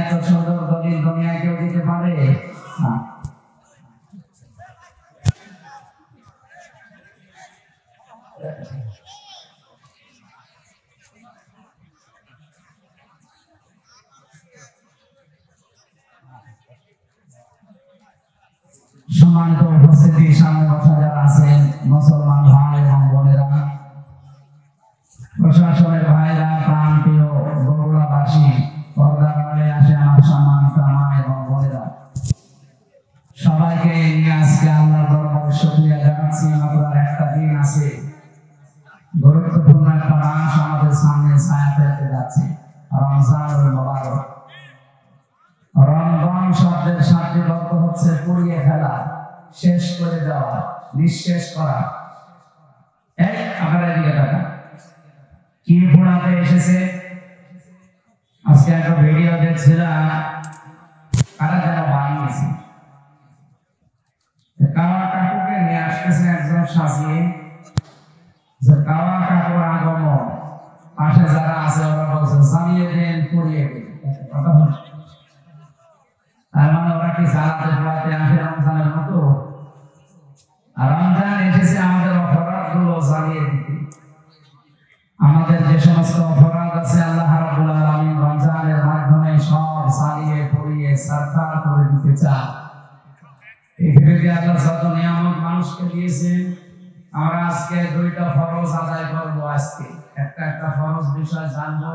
এত সুন্দর দলিল দুনিয়া কেউ দিতে পারে না। সম্মানিত উপস্থিতি, সামনে বসা যারা আছেন মুসলমান ভাই এবং বোনেরা, প্রশাসনের ভাইরা, প্রান্তীয় বগুড়াবাসী, পর্দার আড়ালে আসে আমার সম্মানিত মা এবং বোনেরা, সবাইকে নিয়ে আজকে আল্লাহর দরবারে শুকরিয়া জানাচ্ছি। মাত্র একটা দিন আছে, গুরুত্বপূর্ণ একটা মাস আমাদের সামনে ছায়া ফেলতে যাচ্ছে, রমজানুল মুবারক। রমজান শব্দের শাব্দিক অর্থ হচ্ছে পুড়িয়ে ফেলা, শেষ করে দেওয়া, নিঃশেষ করা। এক আপনারা এদিকে তাকান, কি পোড়াতে এসেছে। আজকে একটা ভিডিও দেখছিলাম, কারা যেন বানিয়েছে, কাওয়া কাকুকে নিয়ে আসতেছে একজন সাজিয়ে, যে কাওয়া কাকুর আগমন, পাশে যারা আছে ওরা বলছে জ্বালিয়ে দেন, পুড়িয়ে দেন। কথা হচ্ছে তার মানে ওরা কি জ্বালাতে পোড়াতে আসে রমজানের মতো? আর রমজান এসেছে আমাদের অপরাধ গুলো জ্বালিয়ে দিতে। আমাদের যে সমস্ত অপরাধ আছে আল্লাহ রাব্বুল আলামিন রমজানের মাধ্যমে সব জ্বালিয়ে পুড়িয়ে সারখার করে দিতে চান। এই পৃথিবীতে আল্লাহ যত নিয়ামত মানুষকে দিয়েছেন, আমরা আজকে দুইটা ফরজ আদায় করব। আজকে একটা ফরজ বিষয় জানবো,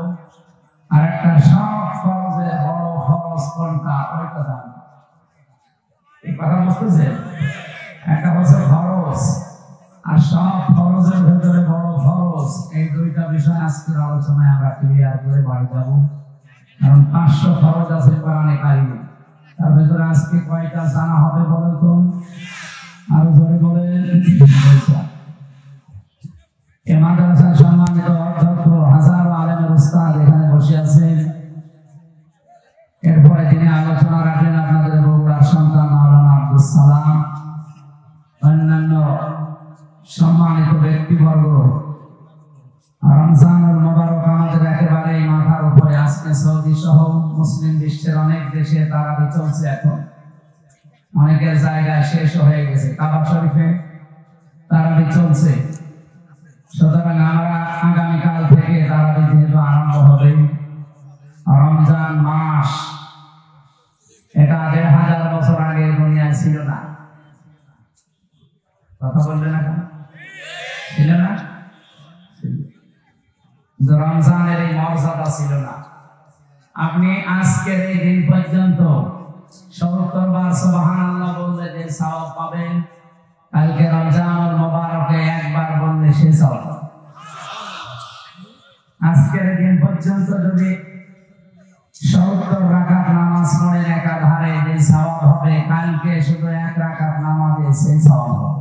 আর একটা সব ফরজের বড় ফরজ কোনটা ওইটা জানবো। এই কথা বুঝতেছেন? একটা হচ্ছে ফরজ, আর সব ফরজের ভেতরে বড় ফরজ। এই দুইটা বিষয় আজকের আলোচনায় আমরা ক্লিয়ার করে বাড়ি যাবো। কারণ 500 ফরজ আছে কোরআনে কারিমে, তার ভেতরে আজকে কয়টা জানা হবে বলেন তো? আরো জোরে বলেন। এই মাদ্রাসার সম্মানিত অধ্যক্ষ, হাজারো আলেমের উস্তাদ এখানে বসে আছেন। এরপরে তিনি আলোচনা রাখেন আপনাদের বগুড়ার সন্তান মাওলানা আব্দুল সালাম, অন্যান্য সম্মানিত ব্যক্তিবর্গ। রমজানুল মুবারক আমাদের একেবারে মাথার উপরে। আজকে সৌদি সহ মুসলিম বিশ্বের অনেক দেশে তারাবি চলছে। এখন অনেকের জায়গায় শেষ হয়ে গেছে, কাবা শরীফে তারাবি চলছে। সুতরাং আমরা আগামীকাল থেকে তারাবি যেহেতু আরম্ভ হবে, রমজান মাস এটা 1500 বছর আগে দুনিয়ায় ছিল না। কথা বললেন না কেন? ছিল না? রমজানের এই মর্যাদা ছিল না। আপনি আজকের এই দিন পর্যন্ত 70 বার সুবহানাল্লাহ বললে যে সওয়াব পাবেন, কালকে রমজানুল মুবারকে একবার বললে সে সওয়াব। আজকের দিন পর্যন্ত যদি 70 রাকাত নামাজ পড়েন একাধারে, যে সওয়াব হবে, কালকে শুধু 1 রাকাত নামাজে সেই সওয়াব হবে।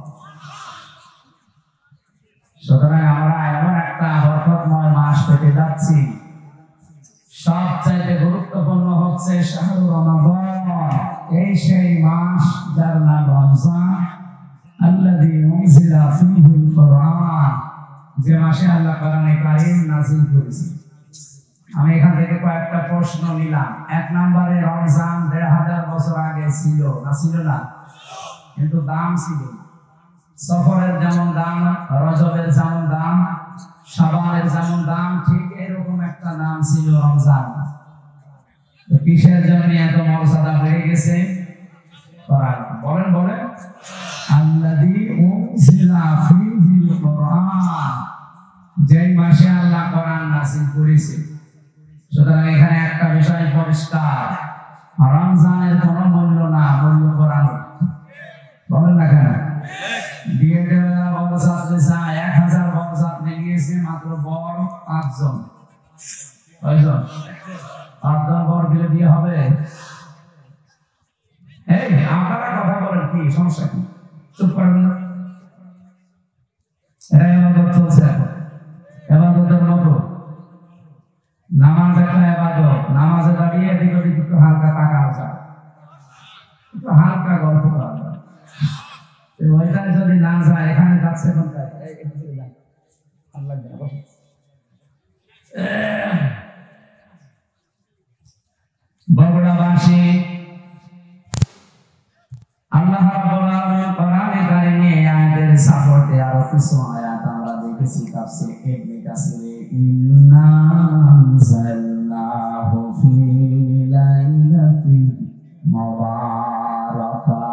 সুতরাং আমরা এমন একটা বরকতময় মাস পেতে যাচ্ছি। সবচাইতে গুরুত্বপূর্ণ হচ্ছে শাহরু রমাদান। এই সেই মাস যার নাম রমজান, আল্লাযী উনজিলা ফীহিল কুরআন, যে মাসে আল্লাহ কোরআনে কারীম নাযিল করেছেন। আমি এখান থেকে কয়েকটা প্রশ্ন নিলাম। 1 নম্বরে, রমজান 1500 বছর আগে ছিল না? ছিল না? কিন্তু দাম ছিল না। সফরের যেমন দাম, রজবের যেমন দাম, শাবানের যেমন দাম, ঠিক এরকম একটা নাম ছিল রমজান। তো কিসের জন্য এত মর্যাদা হয়ে গেছে? বলেন বলেন। আল্লাযী উনজিলা ফীহিল কুরআন, যেই মাসে আল্লাহ কোরআন নাযিল করেছে। সুতরাং এখানে একটা বিষয় পরিষ্কার, রমজানের কোনো মূল্য না, মূল্য কোরআনের। বলেন না কেন? বিয়েতে বরযাত্রী 1000 বরযাত্রী নিয়েছে, মাত্র বর 5 জন। কয়জন? 5 জন বর দিলে বিয়ে হবে? এই আপনারা কথা বলেন, কি সমস্যা কি? চুপ করেন না। এটা ইবাদত চলছে এখন, ইবাদতের মতো। নামাজ একটা ইবাদত, নামাজে দাঁড়িয়ে এদিক ওদিক একটু হালকা তাকানো যায়, একটু হালকা গল্প করা যায়। ওইটাই যদি না যায়, এখানে যাচ্ছে কোনটায়? বগুড়াবাসী আল্লাহ রাব্বুল আলামিন কোরআনে কারিমে আয়াতের সাপোর্টে আরো কিছু আয়াত আমরা দেখেছি তাফসীর ইবনে কাসিরে ইন্না আনজালনাহু ফি লাইলাতিন মুবারাকা।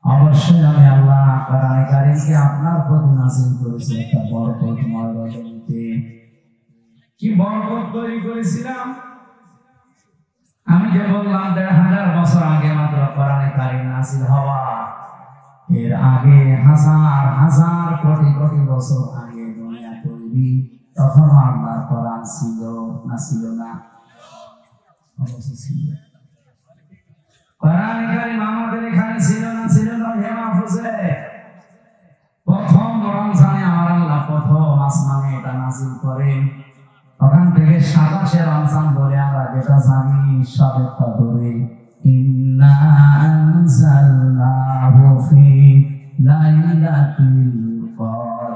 অবশ্যই আমি আল্লাহ কোরআনে কারিমকে আপনার প্রতি নাযিল করেছি একটা বরকতময় রজনীতে। কি বরকত তৈরি করেছিলাম? আমি যে বললাম ১৫০০ বছর আগে মাত্র কোরআনে কারীম নাযিল হওয়া, এর আগে হাজার হাজার কোটি কোটি বছর আগে দুনিয়া তৈরি, তখন আল্লাহর কোরআন ছিল না? ছিল না? অবশ্যই ছিল। কোরআনে কারীম আমাদের এখানে ছিল না? ছিল না? হে মাহফুজে প্রথম রমজানে আমার আল্লাহ প্রথম আসমানে এটা নাযিল করেন। ওখান থেকে ২৭শে রমজান বলে আমরা যেটা জানি সবে কদরে ইন্না আনজালনাহু ফি লাইলাতিল কদর।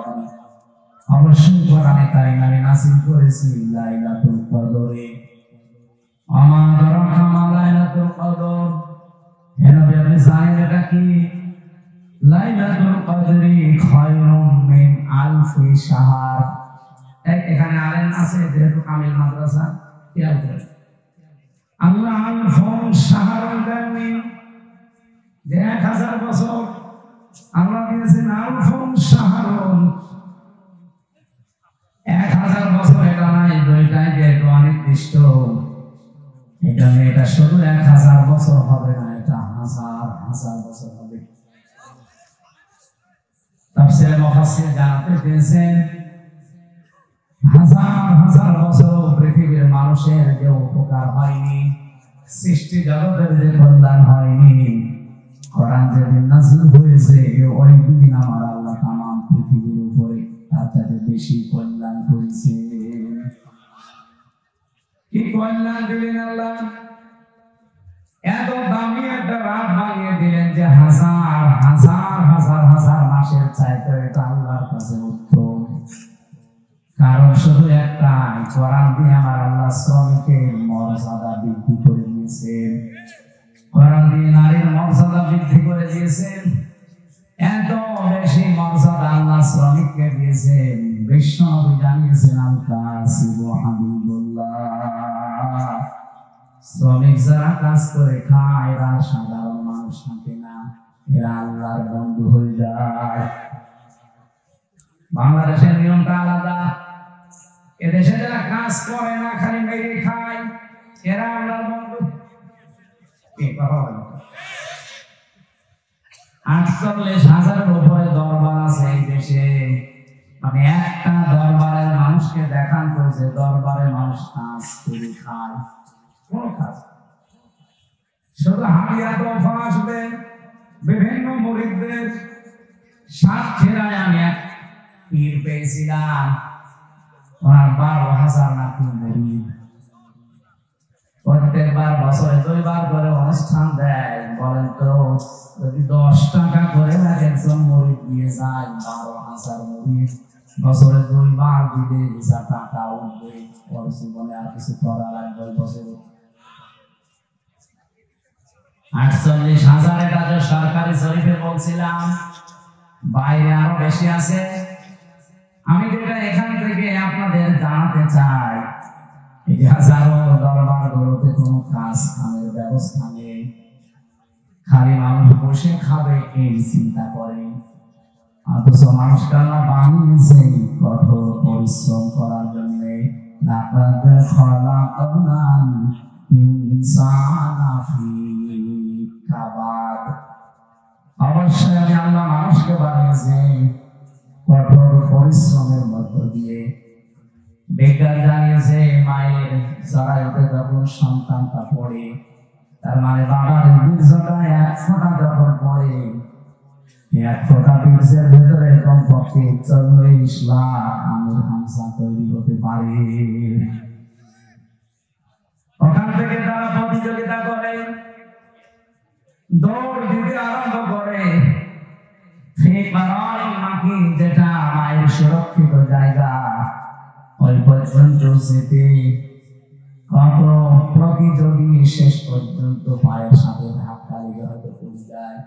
অবশ্যই কোরআনে কারীম আমি নাযিল করেছি লাইলাতুল কদরে। আমা আদরাকা মা লাইলাতুল কদর। হে নবী আপনি জানেন এটা কি? লাইলাতুল কদরি খায়রুম মিন আলফি শাহর। এখানে আলেম আছে যেহেতু কামিল মাদ্রাসা, খেয়াল করে আল্লাহ আলফুন শাহরুন দেননি যে ১০০০ বছর, আল্লাহ দিয়েছেন আলফুন শাহরুন। ১০০০ বছর এটা নাই, দুইটাই যেহেতু অনির্দিষ্ট, এটা শুধু ১০০০ বছর হবে না, এটা হাজার হাজার বছর হবে। তাফসীরে মুফাসসির জানাতে পেরেছেন হাজার হাজার বছর পৃথিবীর মানুষের যে উপকার হয়নি, সৃষ্টি জগতের যে কল্যাণ হয়নি, কোরআন যেদিন নাযিল হয়েছে ওই দিন আমার আল্লাহ তামাম পৃথিবীর উপরে তার চাইতে বেশি কল্যাণ করেছে। কি কল্যাণ দিলেন আল্লাহ? এত দামি একটা রাত বানিয়ে দিলেন যে হাজার হাজার হাজার হাজার মাসের চাইতে এটা আল্লাহর কাছে উত্তম। কারণ শুধু একটাই, কোরআন দিয়ে আমার আল্লাহ শ্রমিকের মর্যাদা বৃদ্ধি করে দিয়েছেন, কোরআন দিয়ে নারীর মর্যাদা বৃদ্ধি করে দিয়েছেন। এত বেশি মর্যাদা আল্লাহ শ্রমিককে দিয়েছেন, বিশ্ব নবী জানিয়েছেন আল কাসিবু হাবিবুল্লাহ। শ্রমিক যারা কাজ করে খায় এরা সাধারণ মানুষ থাকে না, এরা আল্লাহর বন্ধু হয়ে যায়। বাংলাদেশের নিয়মটা আলাদা। এদেশে যারা কাজ করে না, খালি মেরে খায়, এরা আল্লাহর বন্ধু। ৪৮,০০০-এর উপরে দরবার আছে এই দেশে। মানে একটা দরবারের মানুষকে দেখান তো যে দরবারে মানুষ কাজ করে খায়, কোন কাজ? শুধু হাদিয়া তোফা আসবে বিভিন্ন মুরিদদের। সাতক্ষীরায় আমি এক পীর পেয়েছিলাম, ওনার ১২,০০০ নাকি মুরিদ। প্রত্যেকবার বছরে ২ বার করে অনুষ্ঠান দেয়। বলেন তো যদি ১০ টাকা করে একজন মুরিদ দিয়ে যায়, ১২,০০০ মুরিদ বছরে ২ বার দিলে যা টাকা উঠবে, ওর জীবনে আর কিছু করা লাগবে। বছরে ৪৮,০০০। এটা যে সরকারি জরিপে বলছিলাম, বাইরে আরো বেশি আছে। আমি যেটা এখান থেকে আপনাদের জানাতে চাই, এই হাজারো দরবার গুলোতে কোনো কাজ কামের ব্যবস্থা নেই, খালি মানুষ বসে খাবে এই চিন্তা করে। অথচ মানুষকে আল্লাহ বানিয়েছে কঠোর পরিশ্রম করার জন্য। লাকাদ খালাকনাল ইনসানা ফি কাবাদ। অবশ্যই আমি আল্লাহ মানুষকে বানিয়েছি কঠোর পরিশ্রমের মধ্য দিয়ে। বিজ্ঞান জানিয়েছে মায়ের জরায়ুতে যখন সন্তানটা পড়ে, তার মানে বাবার বীর্যটা ১ ফোঁটা যখন পড়ে, ১ ফোঁটা বীর্যের ভেতরে কমপক্ষে ৪০ লাখ আমের হামসা তৈরি হতে পারে। ওখান থেকে তারা প্রতিযোগিতা করে, দৌড় দিতে আরম্ভ করে। যেটা মায়ের সুরক্ষিত জায়গা, ওই পর্যন্ত যেতে কত প্রতিযোগী ধাক্কা লেগে হয়তো পড়ে যায়,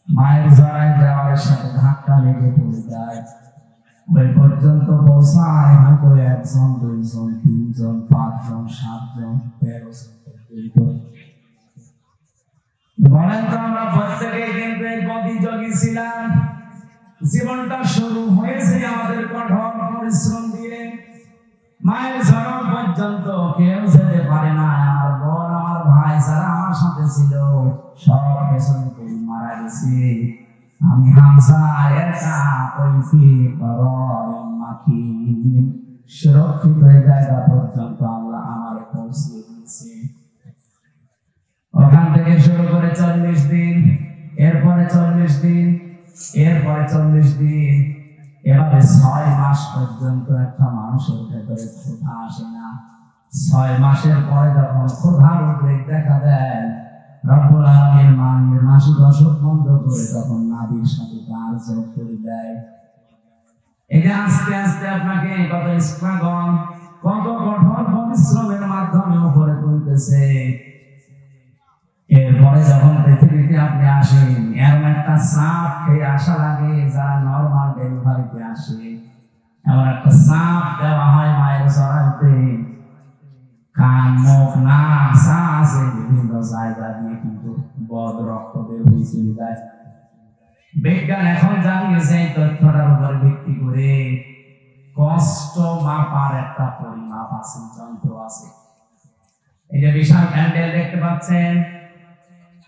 মায়ের জড়ায় দেওয়ালের সাথে ধাক্কা লেগে পড়ে যায়, ওই পর্যন্ত পৌঁছায় হয়তো 1 জন 2 জন 3 জন 5 জন 7 জন 13 জন পর্যন্ত। বলেন তো আমরা প্রত্যেকেই কিন্তু এই প্রতিযোগী ছিলাম। জীবনটা শুরু হয়েছে আমাদের কঠোর পরিশ্রম দিয়ে, মায়ের জন্ম পর্যন্ত কেউ যেতে পারে না। আমার বোন আমার ভাই যারা আমার সাথে ছিল সব পেছনে পড়ে মারা গেছে। আমি হামজা একা কইফি করম মাকি সুরক্ষিত হয়ে জায়গা পর্যন্ত আল্লাহ আমারে পৌঁছিয়ে দিয়েছে। ওখান থেকে শুরু করে 40 দিন, এরপরে 40 দিন, এরপরে 40 দিন, এভাবে 6 মাস পর্যন্ত একটা মানুষের ভেতরে ক্ষুধা আসে না। 6 মাসের পরে যখন ক্ষুধার উদ্রেক দেখা দেয়, রব্বুল আলামিন মায়ের মাসিক অসুখ বন্ধ করে তখন নাভির সাথে তার যোগ করে দেয়। এটা আস্তে আস্তে আপনাকে কত স্ট্রাগল, কত কঠোর পরিশ্রমের মাধ্যমে উপরে তুলতেছে। এরপরে যখন পৃথিবীতে আপনি আসেন, এমন একটা চাপ খেয়ে আসা লাগে যারা নর্মাল ডেলিভারিতে আসে, এমন একটা চাপ দেওয়া হয় মায়ের জড়াইতে। কান মুখ নাক চা আছে বিভিন্ন জায়গা দিয়ে কিন্তু বদ রক্ত বের হয়ে চলে যায়। বিজ্ঞান এখন জানিয়েছে এই তথ্যটার উপর ভিত্তি করে কষ্ট মাপার একটা পরিমাপ আছে, যন্ত্র আছে। এই যে বিশাল প্যান্ডেল দেখতে পাচ্ছেন,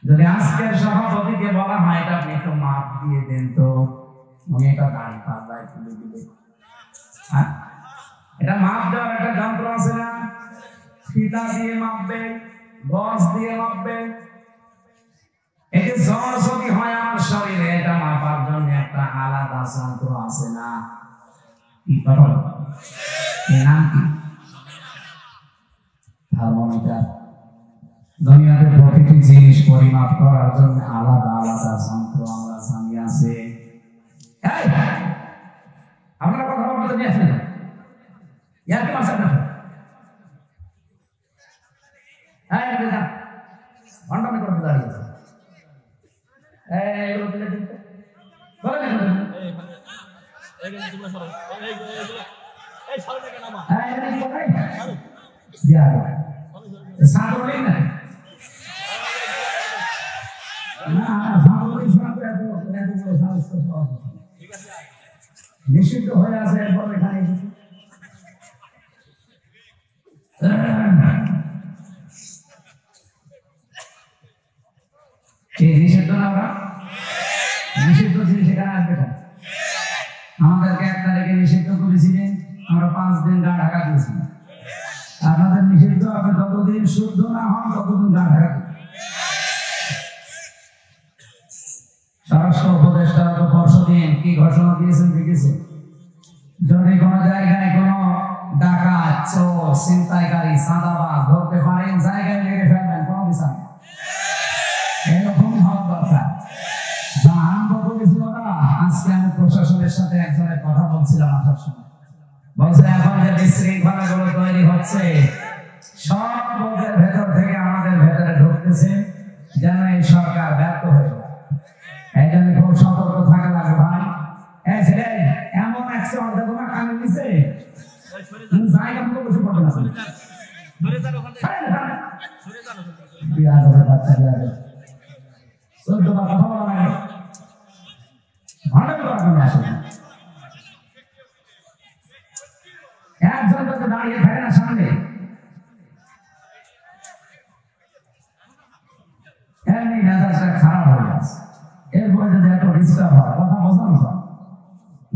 যদি আজকের সভাপতিকে বলা হয় এটা আপনি একটু মাপ দিয়ে দেন তো উনি এটা দাঁড়ি পাল্লায় তুলে দিবে। হ্যাঁ, এটা মাপ দেওয়ার একটা যন্ত্র আছে না, ফিতা দিয়ে মাপবে, গজ দিয়ে মাপবে। এই যে জ্বর যদি হয় আমার শরীরে, এটা মাপার জন্য একটা আলাদা যন্ত্র আছে না, কি কথা নাম কি? থার্মোমিটার। দুনিয়াতে প্রতিটি জিনিস পরিমাপ করার জন্য আলাদা আলাদা যন্ত্র আমরা জানি আছে। আপনারা কথা বলতে নিয়ে আসেন, ইয়ার কি মাসে না ঘন্টা করতে দাঁড়িয়েছে। নিষিদ্ধ হয়ে আছে, এরপর এখানে নিষিদ্ধ না, ওরা নিষিদ্ধ জিনিস এখানে আসবে। আমাদেরকে 1 তারিখে নিষিদ্ধ করেছিলেন, আমরা 5 দিন গা ঢাকা দিয়েছিলাম। আপনাদের নিষিদ্ধ, আপনি যতদিন শুদ্ধ না হন ততদিন গা ঢাকা দিন। স্বরাষ্ট্র উপদেষ্টারা তো পরশুদিন কি ঘোষণা দিয়েছেন দেখেছেন? যদি কোনো জায়গায় কোনো ডাকাত, চোর, ছিনতাইকারী, চাঁদাবাজ ধরতে পারেন, জায়গায় মেরে ফেলবেন, কোনো বিচার নেই। এরকম হওয়া দরকার। আজকে আমি প্রশাসনের সাথে একজনের কথা বলছিলাম আসার সময়, বলছে এখন যে বিশৃঙ্খলা গুলো তৈরি হচ্ছে সব লোকের ভেতর থেকে আমাদের ভেতরে ঢুকতেছে, যেন এই সরকার ব্যর্থ হয়ে যায়। এই জন্য খুব সতর্ক থাকা লাগে ভাই। এমন একশো অর্ধেক কানে নিচে জায়গা মতো বসে পড়বে না, কথা বলা নাই, একজন যাতে দাঁড়িয়ে থাকে না সামনে, এমনি মেজাজটা খারাপ হয়ে যাচ্ছে। এরপরে যদি একটা ডিস্টার্ব হয়, কথা বোঝানো হয়।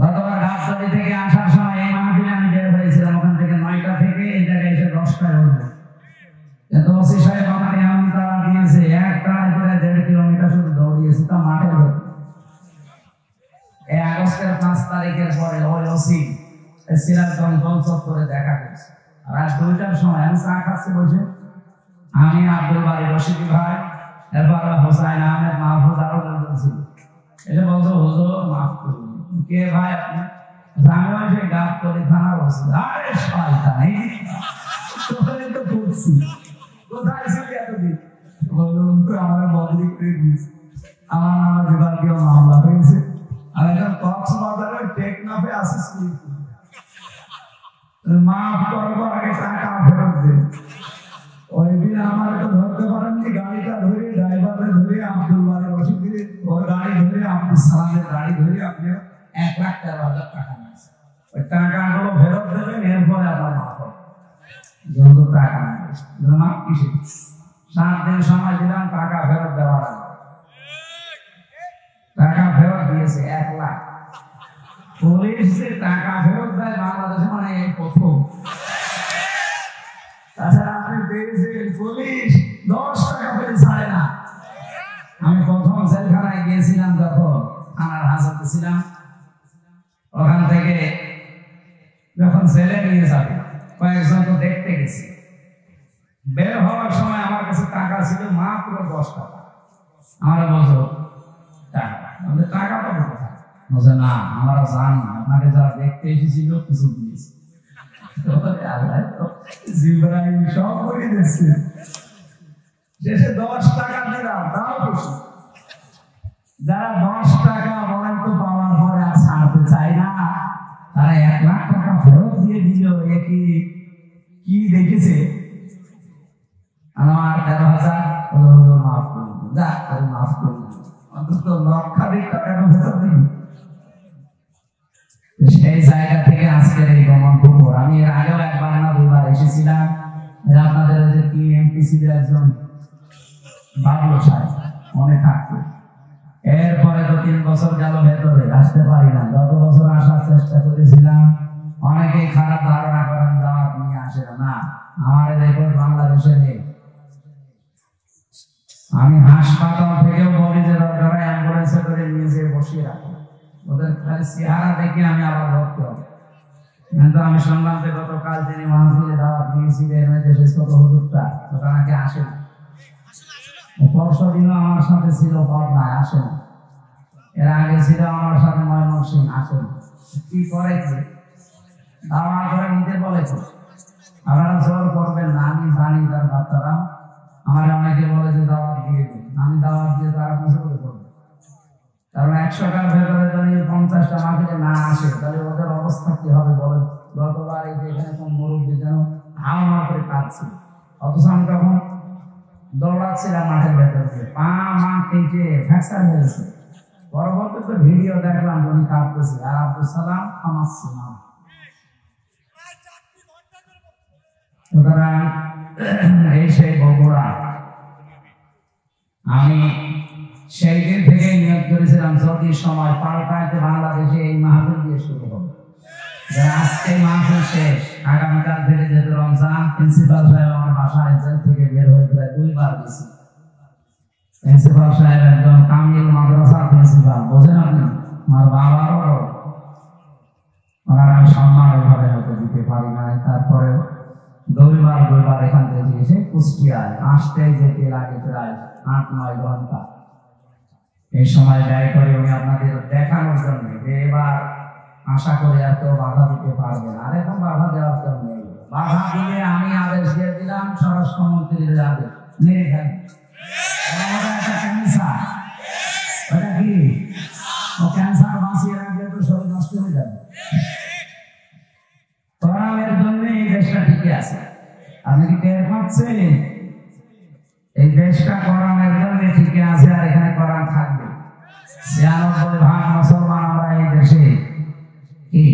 গতবার গাবতলী থেকে আসার সময় এই মাহফিলে আমি বের হয়েছিলাম, ওখান থেকে 9টা থেকে এই জায়গায় এসে 10টায় উঠবো। কিন্তু ওসি সাহেব আমাকে এমন তারা দিয়েছে, 1 টাড়ায় করে 1.5 কিলোমিটার শুধু দৌড়িয়েছে, তা মাঠের ভেতর। এই আগস্টের 5 তারিখের পরে ওই ওসি সিরাজগঞ্জ গোল চত্বরে দেখা করছে। রাত 2টার সময় আমি চা খাচ্ছি বসে, আমি আব্দুল বারী রশিদি ভাই, এরপর হোসাইন আহমেদ মাহফুজ আরো বলছিল, এটা বলছো হুজুর মাফ করুন। কে ভাই আপনি? আমি সেই গাবতলী থানার ওসি। আরে শয়তান, এই তোরে তো করছি, কোথায় ছিলি এতদিন? আমার বদলি করে দিয়েছে, আমার নামে বিভাগীয় মামলা হয়েছে। আর এখন কক্সবাজারের টেকনাফে আছে, মাফ করবার আগে টাকা ফেরত দেন। ওই দিন আমার তো ধরতে পারেননি, গাড়িটা ধরে ড্রাইভারে ধরে আব্দুল বারের ওষুধ দিয়ে ওর গাড়ি ধরে আব্দুল সালামের গাড়ি ধরে আপনি 1,13,000 টাকা নিয়েছেন। ওই টাকাগুলো ফেরত দেবেন, এরপরে আবার মাফ হবে। যত টাকা মাফ কিসে, 7 দিন সময় দিলাম টাকা ফেরত দেওয়ার আগে। টাকা ফেরত দিয়েছে 1 লাখ। পুলিশ যে টাকা ফেরত দেয় বাংলাদেশে মানে এই প্রথম। তাছাড়া আপনি পেয়েছেন পুলিশ 10 টাকা করে ছাড়ে না। আমি প্রথম জেলখানায় গিয়েছিলাম, যখন থানার হাজতে ছিলাম, ওখান থেকে যখন জেলে নিয়ে যাবে কয়েকজন তো দেখতে গেছি, বের হওয়ার সময় আমার কাছে টাকা ছিল মাত্র 10 টাকা। আমার বলছো টাকা, টাকা পাবো কোথায়? বলছে না, আমরা জানি আপনাকে যারা দেখতে এসেছিল কিছু দিয়েছে। সব করে দিচ্ছে, শেষে 10 টাকা দিলাম, তাও খুশি। যারা 10 টাকা বলেন তো পাওয়ার পরে আর ছাড়তে চায় না, তারা 1 লাখ টাকা ফেরত দিয়ে দিল। এ কি দেখেছে? আমার 13,000 মাফ করে দিন, যা করে মাফ করে দিন, অন্তত লক্ষাধিক টাকা ফেরত দিন। সেই জায়গা থেকে আজকের এই গমনপুকুর। আমি এর আগেও 1 বার না 2 বার এসেছিলাম। আপনাদের যে টিএমপি ছিল একজন বাবলু সাহেব, মনে থাকতো। এরপরে তো 3 বছর গেল ভেতরে, আসতে পারি না। গত বছর আসার চেষ্টা করেছিলাম, অনেকেই খারাপ ধারণা করেন দাওয়াত নিয়ে আসে না। আমার রেকর্ড বাংলাদেশে নেই। আমি হাসপাতাল থেকেও বলি যে দরকার অ্যাম্বুলেন্সে করে নিয়ে যেয়ে বসিয়ে রাখি, ওদের খালি চেহারা দেখে আমি আবার ভর্তি হব। কিন্তু আমি শুনলাম যে গতকাল তিনি মাহফিলে দাওয়াত দিয়েছিলেন, ওই দেশের ছোট হুজুরটা, ওটা নাকি আসে না। পরশু দিনও আমার সাথে ছিল পাবনায়, আসে না। এর আগে ছিল আমার সাথে ময়মনসিংহ, আসে না। কি করে কি দাওয়া করে নিতে বলেছে, আপনারা জোর করবেন না। আমি জানি তার বাচ্চারা, আমার অনেকে বলে যে দাওয়াত দিয়ে দিন, আমি দাওয়াত দিয়ে তারা কিছু করে করবো। কারণ 100টার ভেতরে যদি 50টা মাহফিলে না আসে, তাহলে ওদের অবস্থা কি হবে বলেন? গতবার এই যে এখানে কোন মুরব্বী যেন হাওয়া করে কাঁদছিল, অথচ আমি তখন দৌড়াচ্ছিলাম মাঠের ভেতর দিয়ে, পা তিনটে ফ্র্যাকচার হয়েছে। পরবর্তীতে ভিডিও দেখলাম উনি কাঁদতেছে, আর আব্দুল সালাম থামাচ্ছে না। সুতরাং এই সেই বগুড়া, আমি সেই দিন থেকে নিয়োগ করেছিলাম যদি সময় পাল্টাইতে বাংলাদেশে এই মাহফিল দিয়ে শুরু হবে। আজকে মাহফিল শেষ, আগামীকাল থেকে যেহেতু রমজান, প্রিন্সিপাল সাহেব আমার বাসায় জেল থেকে বের হয়ে প্রায় 2 বার গেছি। প্রিন্সিপাল সাহেব একজন কামিল মাদ্রাসার প্রিন্সিপাল, বোঝেন আপনি, আমার বাবারও ওনার আমি সম্মান ওইভাবে হয়তো দিতে পারি না। তারপরে 2 বার এখান থেকে এসে কুষ্টিয়ায় আসতে যেতে লাগে প্রায় 8-9 ঘন্টা। এই সময় ব্যয় করে উনি আপনাদের দেখানোর জন্য যে এবার আশা করে এত বাধা দিতে পারবেন, আর এখন বাধা দেওয়ার কেউ নেই। বাধা দিলে আমি আদেশ দিয়ে দিলাম, স্বরাষ্ট্রমন্ত্রীর আদেশ নিয়ে ফেলেন। ক্যান্সার, ওটা কি ও ক্যান্সার বাঁচিয়ে রাখলে তো শরীর নষ্ট হয়ে যাবে। কোরআনের জন্য এই দেশটা টিকে আছে। আপনি কি টের পাচ্ছেন? এই দেশটা কোরআনের জন্য টিকে আছে, আর এখানে কোরআন থাকবে। 96% মুসলমান আমরা এই দেশে কি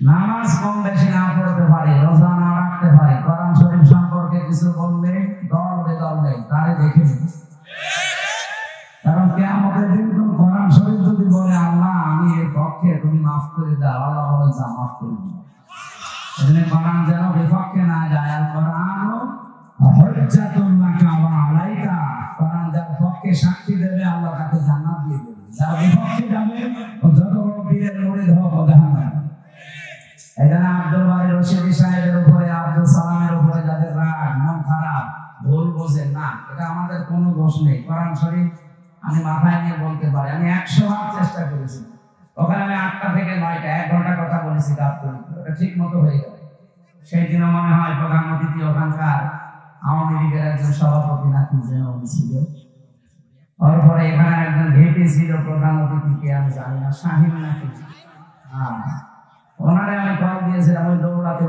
নামাজ কম বেশি না পড়তে পারি, রোজা না রাখতে পারি, কোরআন শরীফ সম্পর্কে কিছু বললে দল বেদল নেই, তারে দেখে নিন। কারণ কিয়ামতের দিন কোন কোরআন শরীফ যদি বলে আল্লাহ আমি এর পক্ষে, তুমি মাফ করে দাও, আল্লাহ বলে যা মাফ করে দিন। এজন্য কোরআন যেন বিপক্ষে না যায়। আর কোরআন হুজ্জাতুন লাকা ওয়া আলাইকা, কোরআন যার পক্ষে সাক্ষী দেবে আল্লাহ তাকে জান্নাত দিয়ে দেবে, যার বিপক্ষে যাবে ও যত বড় পীরের মুরিদ হোক ও জাহান্নামে। এখানে আব্দুল বারী রশিদী সাহেবের উপরে, আব্দুল সালামের উপরে যাদের রাগ, মন খারাপ, ভুল বোঝেন না, এটা আমাদের কোনো দোষ নেই। কোরআন শরীফ আমি মাথায় নিয়ে বলতে পারি, আমি 100 বার চেষ্টা করেছি। ওখানে আমি 8টা থেকে 9টা 1 ঘন্টা কথা বলেছি, ওটা ঠিক মতো হয়ে গেল। সেই দিনও মনে হয় প্রধান অতিথি ওখানকার আওয়ামী লীগের একজন সভাপতি নাকি যেন ছিল। তারপরে এখানে একজন ভিপি ছিল, প্রধান অতিথি কে আমি জানি না, শাহিন নাকি। ওনারে আমি কল দিয়েছিলাম ওই দৌড়াতে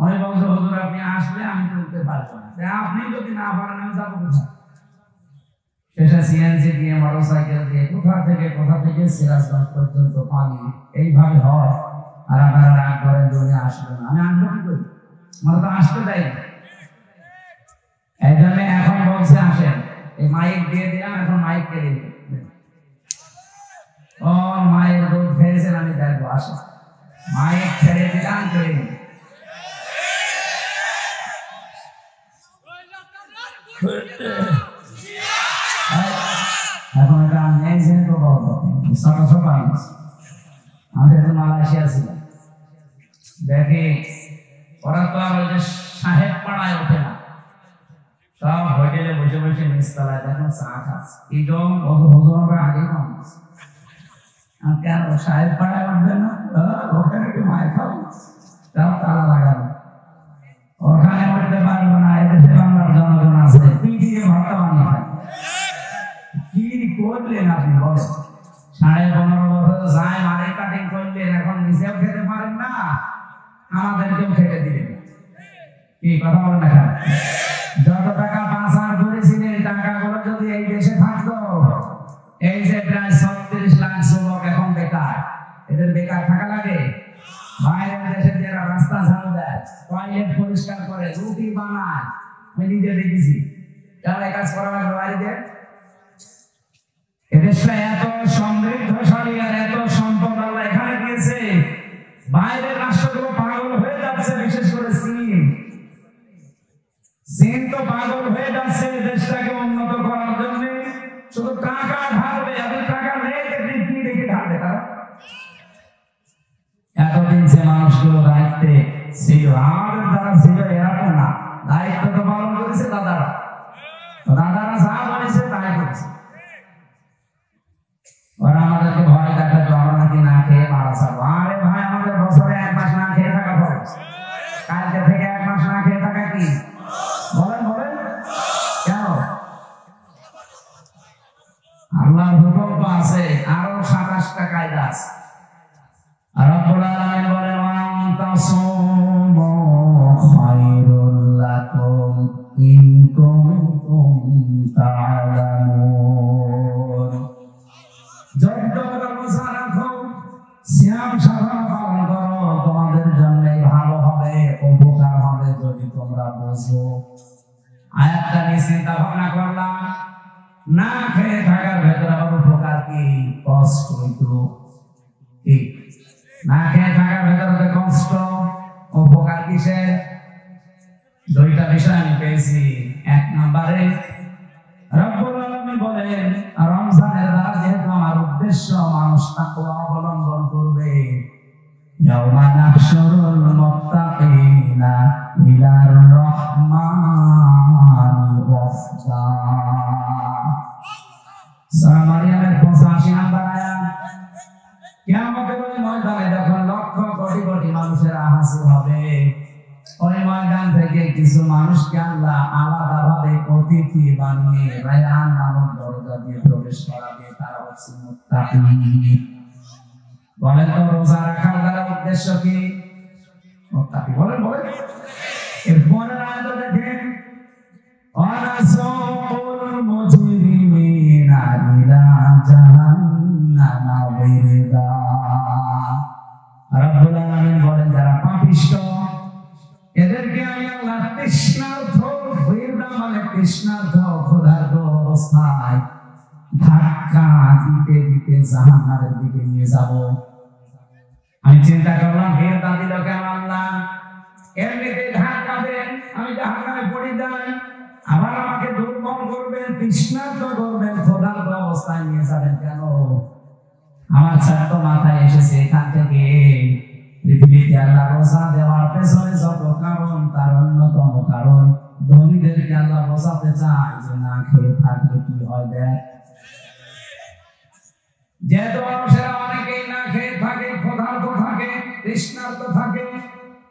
উনি বলছে হুজুর আপনি আসলে আমি তুলতে পারবো না, আপনি যদি না পারেন আমি যাবো কোথায়। শেষে সিএনজি দিয়ে মোটরসাইকেল দিয়ে কোথা থেকে সিরাজগঞ্জ পর্যন্ত পানি এইভাবে হয়। আর আপনারা রাগ করেন যে উনি আসবে না, আমি আসবো কি করি, আমার তো আসতে দেয় না। এই জন্য এখন বলছে আসেন, এই মাইক দিয়ে দিলাম, এখন মাইক কেড়ে দিন। ও মায়ের দুধ খেয়েছেন আমি দেখবো, আসে মাইক ছেড়ে দিলাম, কেড়ে দিন। এখন এটা নেই যেহেতু বলবো আমাদের মালয়েশিয়া ছিল, দেখি ওরা তো আর ওই যে সাহেব পাড়ায় ওঠে না, সব হোটেলে বসে বসে নিচতলায় দেখুন চা খাচ্ছে। কি জম হজমরা আগেই মানুষ কেন সাহেব পাড়ায় উঠবে না, ওখানে একটু মায়ের খাবো, তাও তালা লাগানো, ওখানে উঠতে পারবো না। এদেশে বাংলার জনগণ আছে পিটিয়ে ভাতা বানিয়ে খায়। কি করলেন আপনি বলেন, 15.5 বছর যায় মারে কাটিং করলেন, এখন নিজেও খেতে পারেন না, আমাদেরকেও খেতে দিলেন। কি কথা বলেন না, যত টাকা পাচার করেছিলেন টাকাগুলো যদি এই দেশে থাকতো, এই যে প্রায় 36 লাখ যুবক এখন বেকার, এদের বেকার থাকা লাগে? বাইরের দেশে যারা রাস্তা ঝাড়ু দেয়, টয়লেট পরিষ্কার করে, রুটি বানায়, আমি নিজে দেখেছি, যারা এই কাজ করা লাগবে বাইরে। এদেশটা এত সমৃদ্ধশালী আর এত সম্পদ আল্লাহ এখানে দিয়েছে, বাইরের রাষ্ট্রগুলো পাগল হয়ে যাচ্ছে, বিশেষ করে চীন তো পাগল হয়ে যাচ্ছে দেশটাকে উন্নত করার জন্য, শুধু টাকা ঢালবে, আপনি টাকা নেই কি দেখে ঢালবে তারা। এতদিন যে মানুষগুলো দায়িত্বে ছিল, আমাদের দ্বারা ছিল এরা তো না, দায়িত্ব তো পালন করেছে দাদারা যা বলেছে তাই করছে। ওরা আমাদেরকে ভয় দেখাতো আমরা নাকি না খেয়ে মারা যাবো। আরে ভাই, আমাদের বছরে 1 মাস না খেয়ে থাকা খরচ, কালকে থেকে 1 মাস না খেয়ে থাকা কি বলেন কেন? আল্লাহর হুকুম তো আছে, আরো 27টা কায়দা আছে। রব্বুল আলামিন বলেন ওয়ান্তাসুমু খায়রুল লাকুম ইন কুনতুম তা'লামুন। রোজা রাখো, সিয়াম সাধনা পালন করো, তোমাদের জন্য ভালো হবে, উপকার হবে যদি তোমরা বুঝো। আয়াতটা নিয়ে চিন্তা ভাবনা করলাম, না খেয়ে থাকার ভেতরে আবার উপকার কি? কষ্ট। ঠিক না খেয়ে থাকার ভেতরে কষ্ট, উপকার কিসের? 2টা বিষয় আমি পেয়েছি। 1 নম্বরে রব্বুল আলামিন বলেন রমজানের দ্বারা যেহেতু আমার উদ্দেশ্য মানুষ তাকওয়া অবলম্বন করবে, ইয়াউমা নাহশুরুল মুত্তাকিনা ইলার রহমানি ওয়াফদা। সূরা মারিয়ামের 85 নম্বর আয়াত। কিয়ামতের ওই ময়দানে যখন লক্ষ কোটি কোটি মানুষের হাসিল হবে, ওই ময়দান থেকে কিছু মানুষকে আল্লাহ আলাদাভাবে অতিথি বানিয়ে রায়হান নামক দরজা দিয়ে প্রবেশ করাবে, তারা হচ্ছে মুত্তাকি। বলেন তো রোজা রাখার দ্বারা উদ্দেশ্য কি? মুত্তাকি। বলেন এর পরের আয়াত দেখেন, ওয়ানাসুল মুজরিমিনা ইলা জাহান্নামা ওয়িরদা। রব্বুল আলামিন বলেন যারা পাপিষ্ঠ এদেরকে আমি আল্লাহ তৃষ্ণার্ত, মানে তৃষ্ণার্ত ক্ষুধার্ত অবস্থায় ধাক্কা দিতে দিতে জাহান্নামের দিকে নিয়ে যাব। আমি চিন্তা করলাম ভেড়া দিল কেন আল্লাহ? এমনিতে ধাক্কা দেন, আমি জাহান্নামে পড়ে যাই, আবার আমাকে দুর্বল করবেন, তৃষ্ণার্ত করবেন, ক্ষুধার্ত অবস্থায় নিয়ে যাবেন কেন? আমার ছাত্র মাথায় এসেছে এখান থেকে পৃথিবীতে আল্লাহ রোজা দেওয়ার পেছনে যত কারণ, তার অন্যতম কারণ ধনীদেরকে আল্লাহ বোঝাতে চায় যে না খেয়ে থাকলে কি হয় দেখ। যেহেতু মানুষেরা অনেকেই না খেয়ে থাকে, ক্ষুধার্ত থাকে, তৃষ্ণার্ত থাকে,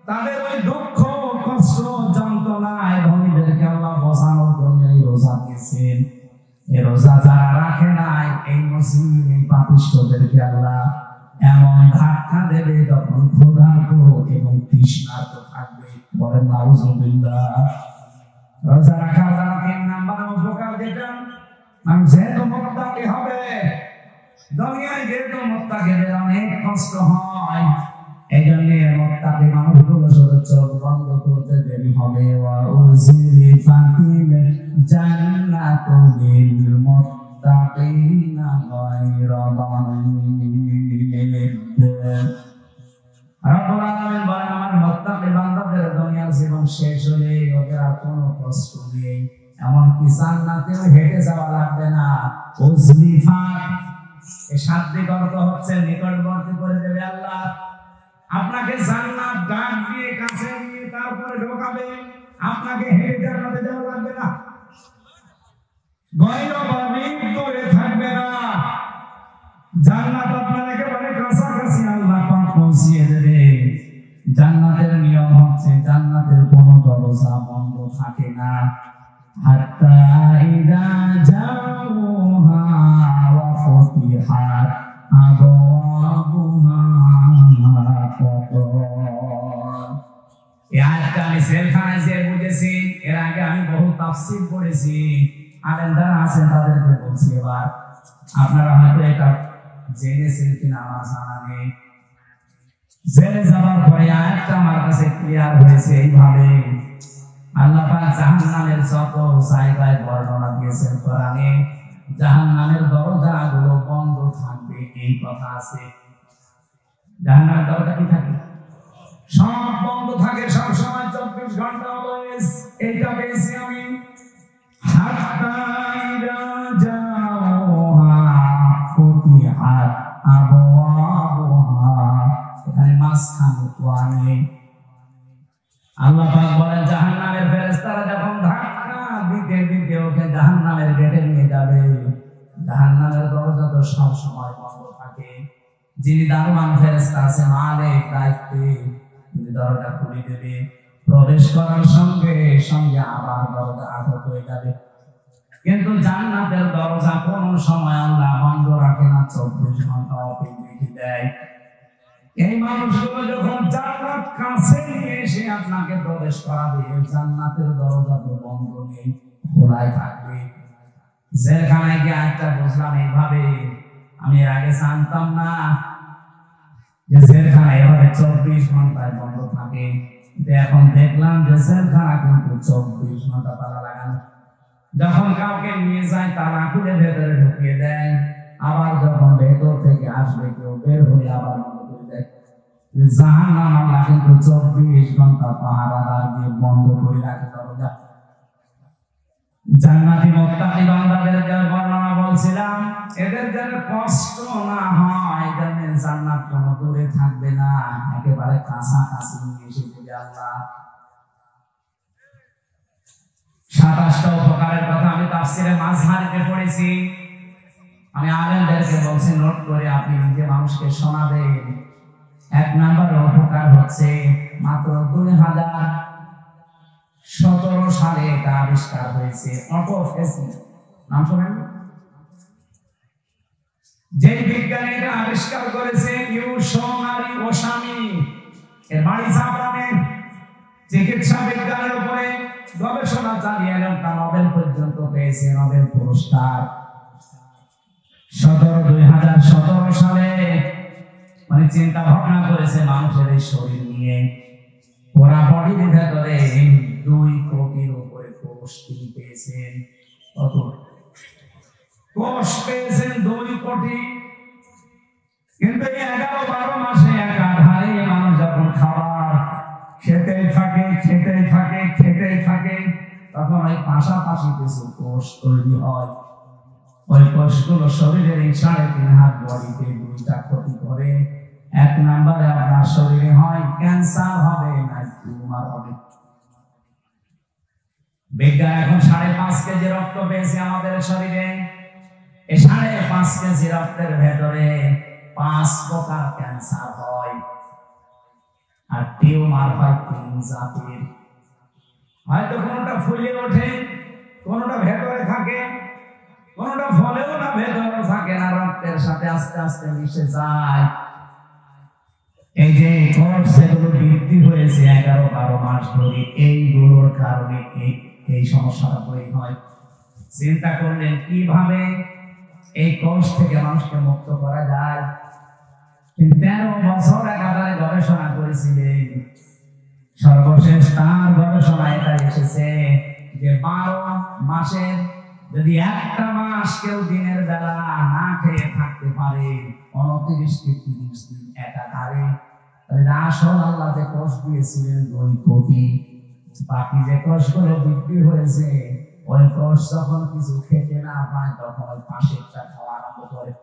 তাদের ওই দুঃখ কষ্ট যন্ত্রণায় ধনীদেরকে আল্লাহ বোঝানোর জন্য এই রোজা দিয়েছেন। এই রোজা যারা রাখে নাই, এই মুসলিম এই পাপিষ্ঠদেরকে আল্লাহ এমন ধাক্কা দেবে তখন ক্ষুধার্ত এবং তৃষ্ণার্ত থাকবে। বলেন নাউজুবিল্লাহ। রোজা রাখার দ্বারা 3 নাম্বার উপকার যেটা, আমি যেহেতু মুত্তাকি হবে, দুনিয়ায় যেহেতু মুত্তাকিদের অনেক কষ্ট হয়, এই জন্য মুত্তাকি মানুষগুলো শুধু চোখ বন্ধ করতে দেরি হবে। ওয়া উযলিফাতিল জান্নাতু লিল মুত্তাকিনা গায়রা বাঈদ। রব্বুল আলামিন বলেন, আমার মুত্তাকি বান্দাদের দুনিয়ার জীবন শেষ হলে ওদের আর কোনো কষ্ট নেই, এমনকি জান্নাতেও হেঁটে যাওয়া লাগবে না। উযলিফাত এই শাব্দিক অর্থ হচ্ছে নিকটবর্তী করে দেবে আল্লাহ। আপনাকে জান্নাত ডাক দিয়ে কাছে নিয়ে তারপরে ঢোকাবে, আপনাকে হেঁটে জান্নাতে যাওয়া লাগবে না, গায়রা বাঈদ দূরে থাকবে না। জান্নাত আপনার একেবারে কাছাকাছি আল্লাহ পাক পৌঁছিয়ে দেবে। জান্নাতের নিয়ম হচ্ছে জান্নাতের কোনো দরজা বন্ধ থাকে না। হাত্তা ইযা জাউহা ওয়া ফুতিহাত আবওয়াবুহা। এই আয়াতটা আমি জেলখানায় যে বুঝেছি, এর আগে আমি বহু তাফসীর পড়েছি। আলেম যারা আছেন তাদেরকে বলছি, এবার আপনারা হয়তো এটা জেনেছেন কিনা আমার জানা নেই। জেলে যাওয়ার পরে আয়াতটা আমার কাছে ক্লিয়ার হয়েছে এইভাবে, আল্লাহ পাক জাহান্নামের যত জায়গায় বর্ণনা দিয়েছেন কোরআনে, জাহান্নামের দরজাগুলো বন্ধ থাকবে এই কথা আছে। জাহান্নামের দরজা কি থাকে? সব বন্ধ থাকে, সব সময় 24 ঘন্টা অলওয়েজ। এইটা পেয়েছি আমি। হাত্তা ইযা জাউহা ফুতিহাত আবওয়াবুহা, এখানে মাঝখানে ওয়া নেই। আল্লাহ পাক বলেন, জাহান্নামের ফেরেশতারা যখন ধাক্কা দিতে দিতে ওকে জাহান্নামের গেটে নিয়ে যাবে, জাহান্নামের দরজা তো সব সময় বন্ধ থাকে। যিনি দারোয়ান ফেরেশতা আছে, মালিক দায়িত্বে, তিনি দরজা খুলে দেবে। প্রবেশ করার সঙ্গে সঙ্গে আবার দরজা আটক হয়ে যাবে। কিন্তু জান্নাতের দরজা কোন সময় আল্লাহ বন্ধ রাখে না, 24 ঘন্টা ওপেন রেখে দেয়। এই মানুষগুলো যখন জান্নাত কাছে নিয়ে এসে আপনাকে প্রবেশ করাবে, জান্নাতের দরজা তো বন্ধ নেই, খোলাই থাকবে। জেলখানায় গিয়ে আজটা বুঝলাম এইভাবে, আমি এর আগে জানতাম না যে জেলখানা এভাবে 24 ঘন্টায় বন্ধ থাকে। এখন দেখলাম যে জেলখানা কিন্তু 24 ঘন্টা তালা লাগানো। যখন কাউকে নিয়ে যায় তালা খুলে ভেতরে ঢুকিয়ে দেয়, আবার যখন ভেতর থেকে আসবে কেউ বের হয়ে আবার বন্ধ করে দেয়। জাহান্নাম আল্লাহ কিন্তু 24 ঘন্টা পাহারাদার দিয়ে বন্ধ করে রাখে দরজা। জান্নাতি মুত্তাকি বান্দাদের যে বর্ণনা বলছিলাম, এদের যেন কষ্ট না হয়, যেন জান্নাত কোনো দূরে থাকবে না, একেবারে কাছাকাছি নিয়ে এসে দেবে আল্লাহ। 27টা উপকারের কথা আমি তাফসীরে মাযহারিতে পড়েছি। আমি আলেমদেরকে বলছি নোট করে আপনি নিজে মানুষকে শোনাবেন। 1 নাম্বার উপকার হচ্ছে, মাত্র 2017 সালে এটা আবিষ্কার হয়েছে, অটোফেসি। নাম শোনেন? যে বিজ্ঞানী এটা আবিষ্কার করেছে ইউশোনারি ওসামি, এর বাড়ি জাপানে। চিকিৎসা বিজ্ঞানের উপরে গবেষণা চালিয়ে এলেন, তা নোবেল পর্যন্ত পেয়েছে, নোবেল পুরস্কার। 2017 সালে মানে চিন্তা ভাবনা করেছে মানুষের এই শরীর নিয়ে। ওরা বডির ভেতরে 2 কোটির উপরে কোষ তিনি পেয়েছেন। কত কোষ পেয়েছেন? 2 কোটি। কিন্তু এই 11-12 মাসে একাধারে মানুষ যখন খাবার খেতেই থাকে, তখন ওই পাশাপাশি কিছু কোষ তৈরি হয়। ওই কোষগুলো শরীরের 3.5 হাত বডিতে 2টা ক্ষতি করে। 1 নম্বরে আপনার শরীরে হয় ক্যান্সার হবে না টিউমার হবে। বিজ্ঞান এখন 5.5 কেজি রক্ত পেয়েছে আমাদের শরীরে। এই 5.5 কেজি রক্তের ভেতরে 5 প্রকার ক্যান্সার হয়। আর টিউমার হয় 3 জাতের। হয়তো কোনটা ফুলে ওঠে, কোনটা ভেতরে থাকে, কোনটা ফলেও না ভেতরে থাকে না, রক্তের সাথে আস্তে আস্তে মিশে যায়। এই যে কোর্স এগুলো বৃদ্ধি হয়েছে 11-12 মাস ধরে, এইগুলোর কারণে এই সমস্যাটা তৈরি হয়। চিন্তা করলেন কিভাবে এই কোর্স থেকে মানুষকে মুক্ত করা যায়। 13 বছর একাধারে গবেষণা করেছিলেন। সর্বশেষ তার গবেষণা এটা এসেছে যে 12 মাসের যদি একটা মাস কেউ দিনের বেলা না খেয়ে থাকতে পারে 29-30 দিন একাধারে, তাহলে আসল আল্লাহ যে কোষ দিয়েছিলেন 2 কোটি, বাকি যে কোষগুলো বৃদ্ধি হয়েছে ওই কোষ যখন কিছু খেতে না পায় তখন ওই পাশেরটা খাওয়া আরম্ভ করে।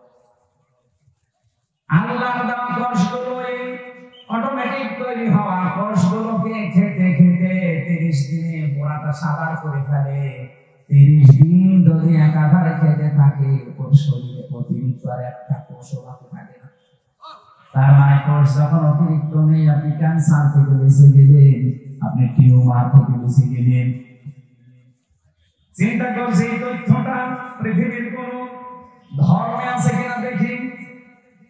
আল্লাহর দেওয়া কোষগুলো অটোমেটিক তৈরি হওয়া কোষগুলোকে খেতে খেতে 30 দিনে পোড়াটা সাবার করে ফেলে। 30 দিন যদি একাধারে খেতে থাকে ওর শরীরে অতিরিক্ত আর একটা কোষও বাকি থাকে না। তার মানে কোষ যখন অতিরিক্ত নেই, আপনি ক্যান্সার থেকে বেঁচে গেলেন, আপনি টিউমার থেকে বেঁচে গেলেন। চিন্তা করছি এই তথ্যটা পৃথিবীর কোন ধর্মে আছে কিনা দেখি।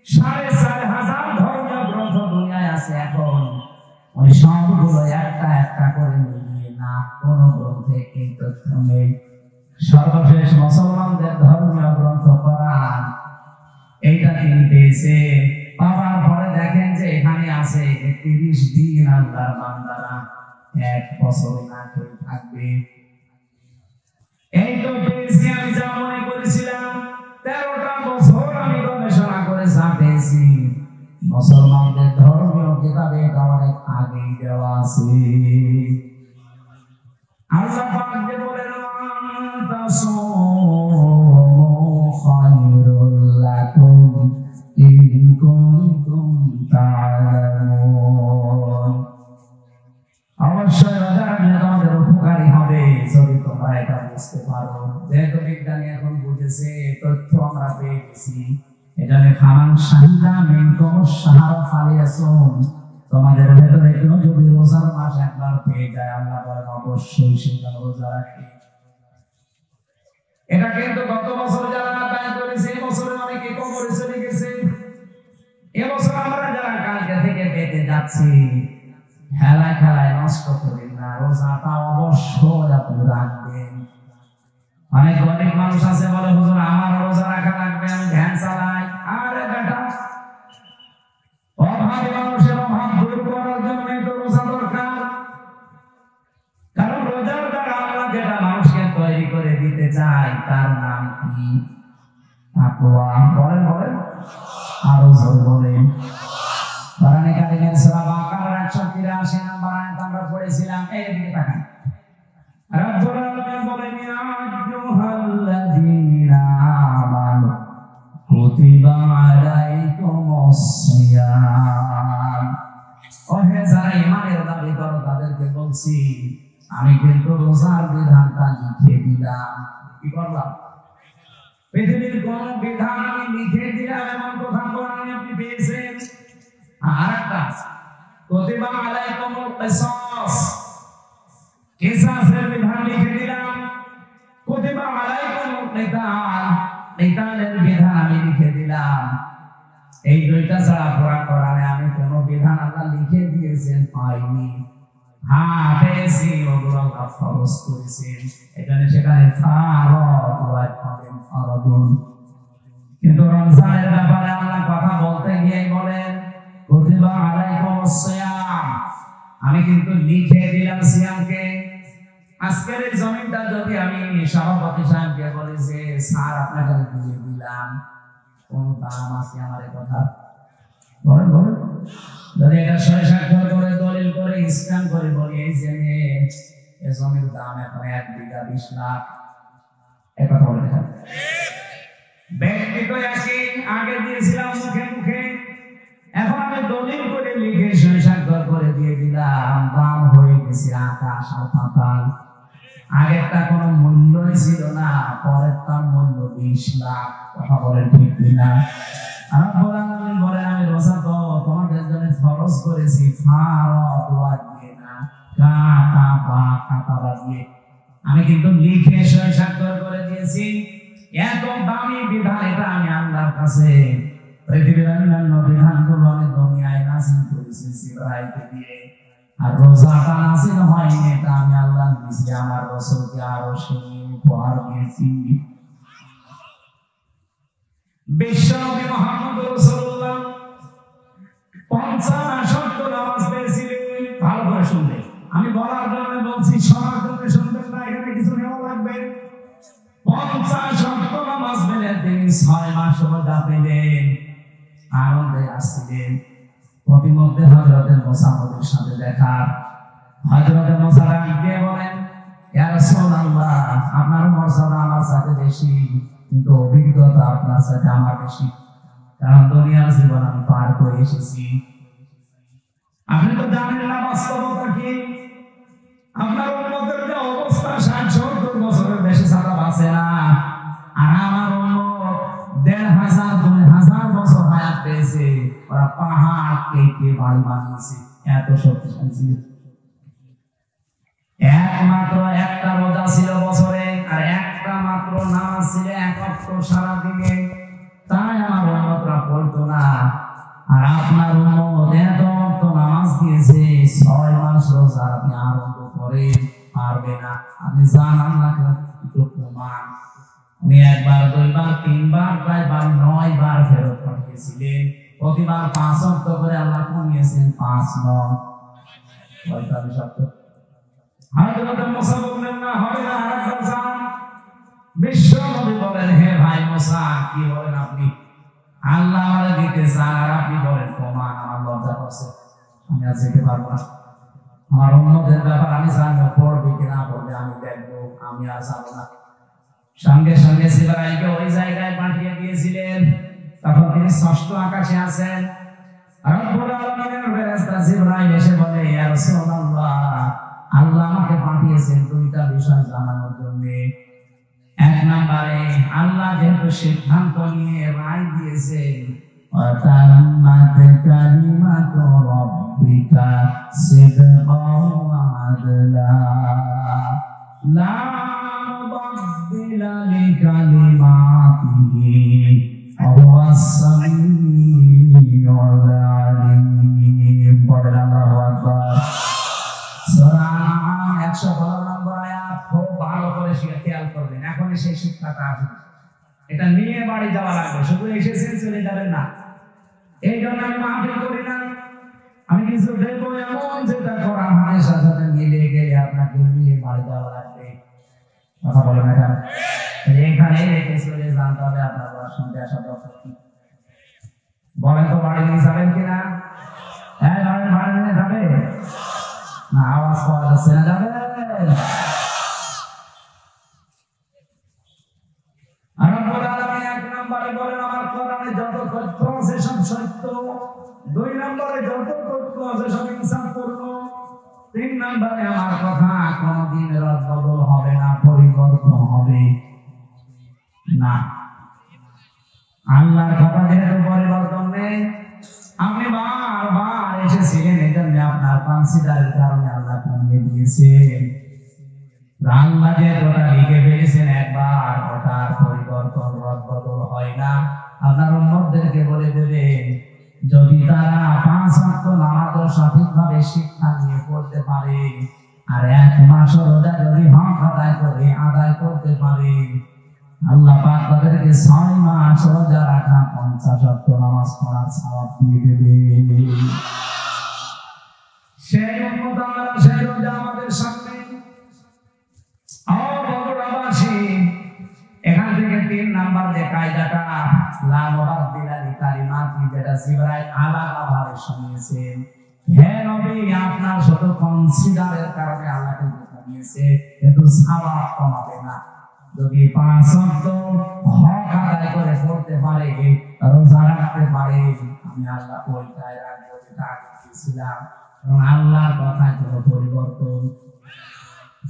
4,500 ধর্মীয় গ্রন্থ দুনিয়ায় আছে এখন, ওই সবগুলো একটা একটা করে মিলিয়ে না কোন গ্রন্থে এই তথ্য নেই। সর্বশেষ মুসলমানদের ধর্মীয় গ্রন্থ কোরআন, এইটা তিনি পেয়েছে। পাওয়ার পরে দেখেন যে এখানে আছে 30 দিন আল্লাহর বান্দারা 1 বছর না খেয়ে থাকবে। এই তো পেয়েছি আমি যা মনে করেছিলাম। 13টা বছর আমি গবেষণা করে যা পেয়েছি মুসলমানদের ধর্মীয় কিতাবে এটা অনেক আগেই দেওয়া আছে। আল্লাহ পাক যে বলেন খায়রুল লাকুম ইন কুনতুম তা'লামুন, অবশ্যই রোজা রাখলে তোমাদের উপকারী হবে যদি তোমরা এটা বুঝতে পারো। যেহেতু বিজ্ঞানী এখন বুঝেছে, তথ্য আমরা পেয়ে গেছি, এখানে ফামান শাহিদা মিনকুম শাহরা ফালিয়াসুম, তোমাদের ভেতরে কেউ যদি রোজার মাস একবার পেয়ে যায় আল্লাহ বলেন অবশ্যই সেটা রোজা রাখে। এটা কিন্তু গত বছর যারা আদায় করেছে এবছরে অনেকে কবরে চলে গেছে। এবছর আমরা যারা কালকে থেকে পেতে যাচ্ছি খেলায় খেলায় নষ্ট করেন না, রোজাটা অবশ্যই আপনি রাখবেন। অনেক গরিব মানুষ আছে বলে হুজুর আমার রোজা রাখা লাগবে, আমি ধ্যান চালাই। আরে বেটা, অভাবী মানুষের অভাব দূর করার জন্য তো রোজা দরকার। কারণ রোজার দ্বারা আল্লাহ যেটা মানুষকে তৈরি করে দিতে চায় তার নাম কি? তাকওয়া। বলেন বলেন আরো জোর বলেন। কোরআনে কারিমের সূরা বাকারার 183 নম্বর আয়াত আমরা পড়েছিলাম। এই দিকে তাকান। রব্বুল আলামিন বলেন ইয়া আইয়ুহাল্লাযীনা আমানু কুতিবা আলাইকুমুস সিয়াম, ওহে যারা ঈমানের দাবি করো তাদেরকে বলছি আমি কিন্তু রোজার বিধানটা লিখে দিলাম। কি করলাম? পৃথিবীর কোন বিধান আমি লিখে দিলাম এমন কথা কোরআনে আপনি পেয়েছেন? আরেকটা কুতিবা আলাইকুমুল কিসাস, কিসাসের বিধান লিখে দিলাম। কুতিবা আলাইকুমুল কিতাল, কিতালের বিধান আমি লিখে দিলাম। এই দুইটা ছাড়া পুরা কোরআনে আমি কোন বিধান আল্লাহ লিখে দিয়েছেন পাইনি। হ্যাঁ পেয়েছি, ওগুলো আল্লাহ ফরজ করেছেন। এখানে সেখানে ফারদ ওয়াজ পাবেন ফারদুন। কিন্তু রমজানের ব্যাপারে আল্লাহ কথা বলতে গিয়ে বলেন কুতিবা আলাইকুমুস সিয়াম, আমি কিন্তু লিখে দিলাম সিয়ামকে। আজকের এই জমিনটা যদি আমি সভাপতি সাহেবকে বলি যে স্যার আপনাকে দিয়ে দিলাম, কোন দাম আছে আমার কথা? বলেন বলেন। যদি এটা সই স্বাক্ষর করে দলিল করে স্ক্যান করে বলি এই যে এই জমির দাম এখন 1 বিঘা 20 লাখ, এ কথা বলে দেখান। ব্যক্তি তো একই আগে দিয়েছিলাম মুখে মুখে, এখন আমি দলিল করে লিখে সই স্বাক্ষর করে দিয়ে দিলাম, দাম হয়ে গেছে আকাশ আর পাতাল। আগেরটা কোনো মূল্যই ছিল না, পরেরটার মূল্য 20 লাখ। কথা বলেন ঠিক কিনা? আর বলেন আমি রোজা তো তোমাদের জন্য খরচ করেছি ফারত দিয়ে না, কাটা বা কাটা দিয়ে। আমি কিন্তু লিখে সই স্বাক্ষর করে দিয়েছি। এত দামি বিধান এটা আমি আল্লাহর কাছে পৃথিবীর অন্যান্য বিধানগুলো আমি দুনিয়ায় নাযিল করেছি জিবরাইলকে দিয়ে, আর রোজাটা নাযিল হয়নি, এটা আমি আল্লাহ দিয়েছি আমার রাসূলকে আরো সেই উপহার দিয়েছি। বিশ্বনবী মুহাম্মদ রাসূলুল্লাহ 50 ওয়াক্ত নামাজ পেয়েছিলেন। ভালো করে শুনবে, আমি বলার জন্য বলছি, শোনার জন্য শুনবেন না, এখানে কিছু নেওয়া লাগবে। 50 ওয়াক্ত নামাজ পেলে তিনি 6 মাস রোজা পেলেন, আনন্দে আসছিলেন। প্রতিমধ্যে হযরতে মুসা নবীর সাথে দেখা। হযরতে মুসা গিয়ে বলেন, ইয়া রাসূলুল্লাহ, আপনার মর্যাদা আমার সাথে বেশি, কিন্তু অভিজ্ঞতা আপনার সাথে আমার বেশি, কারণ দুনিয়ার জীবন আমি পার করে এসেছি। আপনি তো জানেন না বাস্তবতা কি। আপনার উম্মতের যে অবস্থা, 60-70 বছরের বেশি ছাড়া বাঁচে না, আর আমার উম্মত 1500-2000 বছর হায়াত পেয়েছে। ওরা পাহাড় কেটে বাড়ি বানিয়েছে, এত শক্তিশালী ছিল। একমাত্র একটা রোজা ছিল বছরে, আর একটা মাত্র নামাজ ছিল 1 ওয়াক্ত সারাদিনে, তাই আমার উম্মতরা পড়তো না। আর আপনার উম্মত এত ওয়াক্ত নামাজ দিয়েছে, 6 মাস রোজা আপনি আরম্ভ করে পারবে না। আপনি জানান না একটু প্রমাণ। উনি 1 বার 2 বার 3 বার প্রায় 9 বার ফেরত পাঠিয়েছিলেন। প্রতিবার 5 ওয়াক্ত করে আল্লাহ কমিয়েছেন 5-9 45 ওয়াক্ত। হযরত মুসা বললেন, না হবে না, আরেকবার যান। বিশ্বনবী বলেন, হে ভাই মুসা, কি বলেন আপনি? আল্লাহ আমাদের দিতে চান আর আপনি বলেন প্রমাণ। আমার লজ্জা করছে, আমি আর যেতে পারবো না। আমার উম্মতের ব্যাপার আমি জানবো, পড়বে কি না পড়বে আমি দেখবো, আমি আর যাবো না। সঙ্গে সঙ্গে জিবরাইলকে ওই জায়গায় পাঠিয়ে দিয়েছিলেন। তখন তিনি ষষ্ঠ আকাশে আছেন। রব্বুল আলামিনের ফেরেশতা জিবরাইল এসে বলে, ইয়া রাসূলুল্লাহ, আল্লাহ আমাকে পাঠিয়েছেন 2টা বিষয় জানানোর জন্য। 1 নম্বরে, আল্লাহ যেহেতু সিদ্ধান্ত নিয়ে রায় দিয়েছেন, ওয়াতাম্মাত কালিমাতু রাব্বিকা সিদকাও ওয়া আদলা, লা মুবাদদিলা লিকালিমাতিহি ওয়া হুয়াস সামিউল আলিম। বলেন আল্লাহু আকবার। সূরা আনআম 112 নম্বর আয়াত। খুব ভালো করে খেয়াল করবেন, এখন সেই শিক্ষাটা আসবে, এটা নিয়ে বাড়ি যাওয়া লাগবে। শুধু এসেছেন চলে যাবেন না। এই জন্য আমি মাহফিল করি না, আমি কিছু দেখবো এমন যেটা কোরআন হাদিসের সাথে মিলে গেলে আপনাকে নিয়ে বাড়ি যাওয়া লাগবে। কথা বলেন না কেন? এখানে রেখে চলে যান, তবে আপনার শুনতে আসা দরকার কি? বলেন তো, বাড়ি নিয়ে যাবেন কিনা? হ্যাঁ, বাড়ি নিয়ে যাবে না? আওয়াজ পাওয়া যাচ্ছে না, যাবেন? রব্বুল আলামিন 1 নম্বরে বলেন, আমার কোরআনে যত তথ্য আছে সব সত্য। 2 নম্বরে যত তথ্য আছে সব ইনসাফপূর্ণ। 3 নম্বরে আমার কথা কোনদিন রদবদল হবে না, পরিবর্তন হবে না। আল্লাহর কথা যেহেতু পরিবর্তন নেই, আপনি বারবার এসেছিলেন, এই জন্য আপনার কনসিডারের কারণে আল্লাহ কমিয়ে দিয়েছেন। আল্লাহ যে ওটা লিখে ফেলেছেন একবার, ওটার পরিবর্তন রদবদল হয় না। আপনার উম্মতদেরকে বলে দেবেন, যদি তারা 5 ওয়াক্ত নামাজ সঠিকভাবে শিক্ষা নিয়ে পড়তে পারে, আর 1 মাস রোজা যদি হক আদায় করতে পারে, আল্লাহ পাক তাদেরকে 6 মাস রোজা রাখা 50 ওয়াক্ত নামাজ পড়ার সওয়াব দিয়ে দেবে। সেই উম্মত আমরা, সেই রোজা আমাদের সামনে। এখান থেকে 3 নাম্বার যে কায়দাটা, লা মুবাদদিলা লিকালিমাতি, যেটা জিবরাইল আলাদাভাবে শুনিয়েছেন। হে নবী, আপনার শুধু কনসিডারের কারণে আল্লাহ কিন্তু কমিয়েছে, কিন্তু সওয়াব কমাবে না। যদি 5 ওয়াক্ত হক আদায় করে পড়তে পারে, রোজা রাখতে পারে, আমি আল্লাহ ওইটাই রাখবো যেটা আগে দিয়েছিলাম। কারণ আল্লাহর কথায় কোনো পরিবর্তন,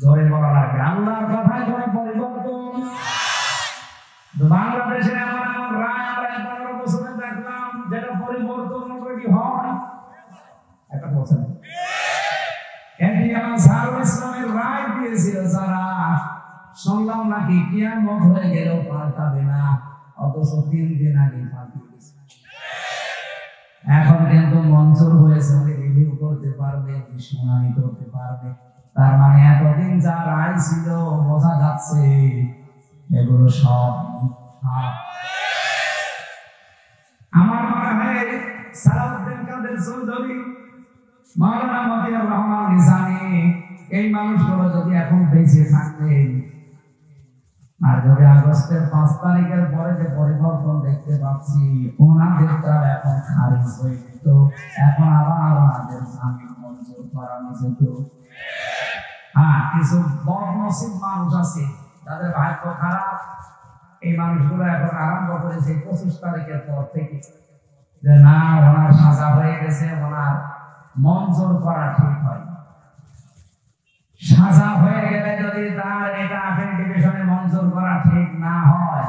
জোরে বলা লাগবে, আল্লাহর কথায় কোনো পরিবর্তন। বাংলাদেশে এমন এমন রায় আমরা 15 বছরে দেখলাম, যেটা পরিবর্তন অলরেডি হয়। নাকি কিয়ামত হয়ে গেলেও পাল্টাবে না, অথচ 3 দিন আগে পাল্টিয়ে গেছে। এখন কিন্তু মঞ্জুর হয়েছে, রিভিউ করতে পারবে, শুনানি করতে পারবে। তার মানে এতদিন যা রায় ছিল বোঝা যাচ্ছে এগুলো সব মিথ্যা। আমার মনে হয় সালাউদ্দিন কাদের চৌধুরী, মাওলানা মতিয়ার রহমান নিজামী, এই মানুষগুলো যদি এখন বেঁচে থাকতেন, আর যদি আগস্টের 5 তারিখের পরে যে পরিবর্তন দেখতে পাচ্ছি, ওনাদেরটা এখন খারিজ হয়ে যেত, এখন আবার ওনাদের জামিন মঞ্জুর করানো যেত। হ্যাঁ, কিছু বদনসিব মানুষ আছে তাদের ভাগ্য খারাপ, এই মানুষগুলো এখন আরম্ভ করেছে 25 তারিখের পর থেকে যে না, ওনার সাজা হয়ে গেছে, ওনার মঞ্জুর করা ঠিক হয়। সাজা হয়ে গেলে যদি তার এটা আপিল ডিভিশনে মঞ্জুর করা ঠিক না হয়,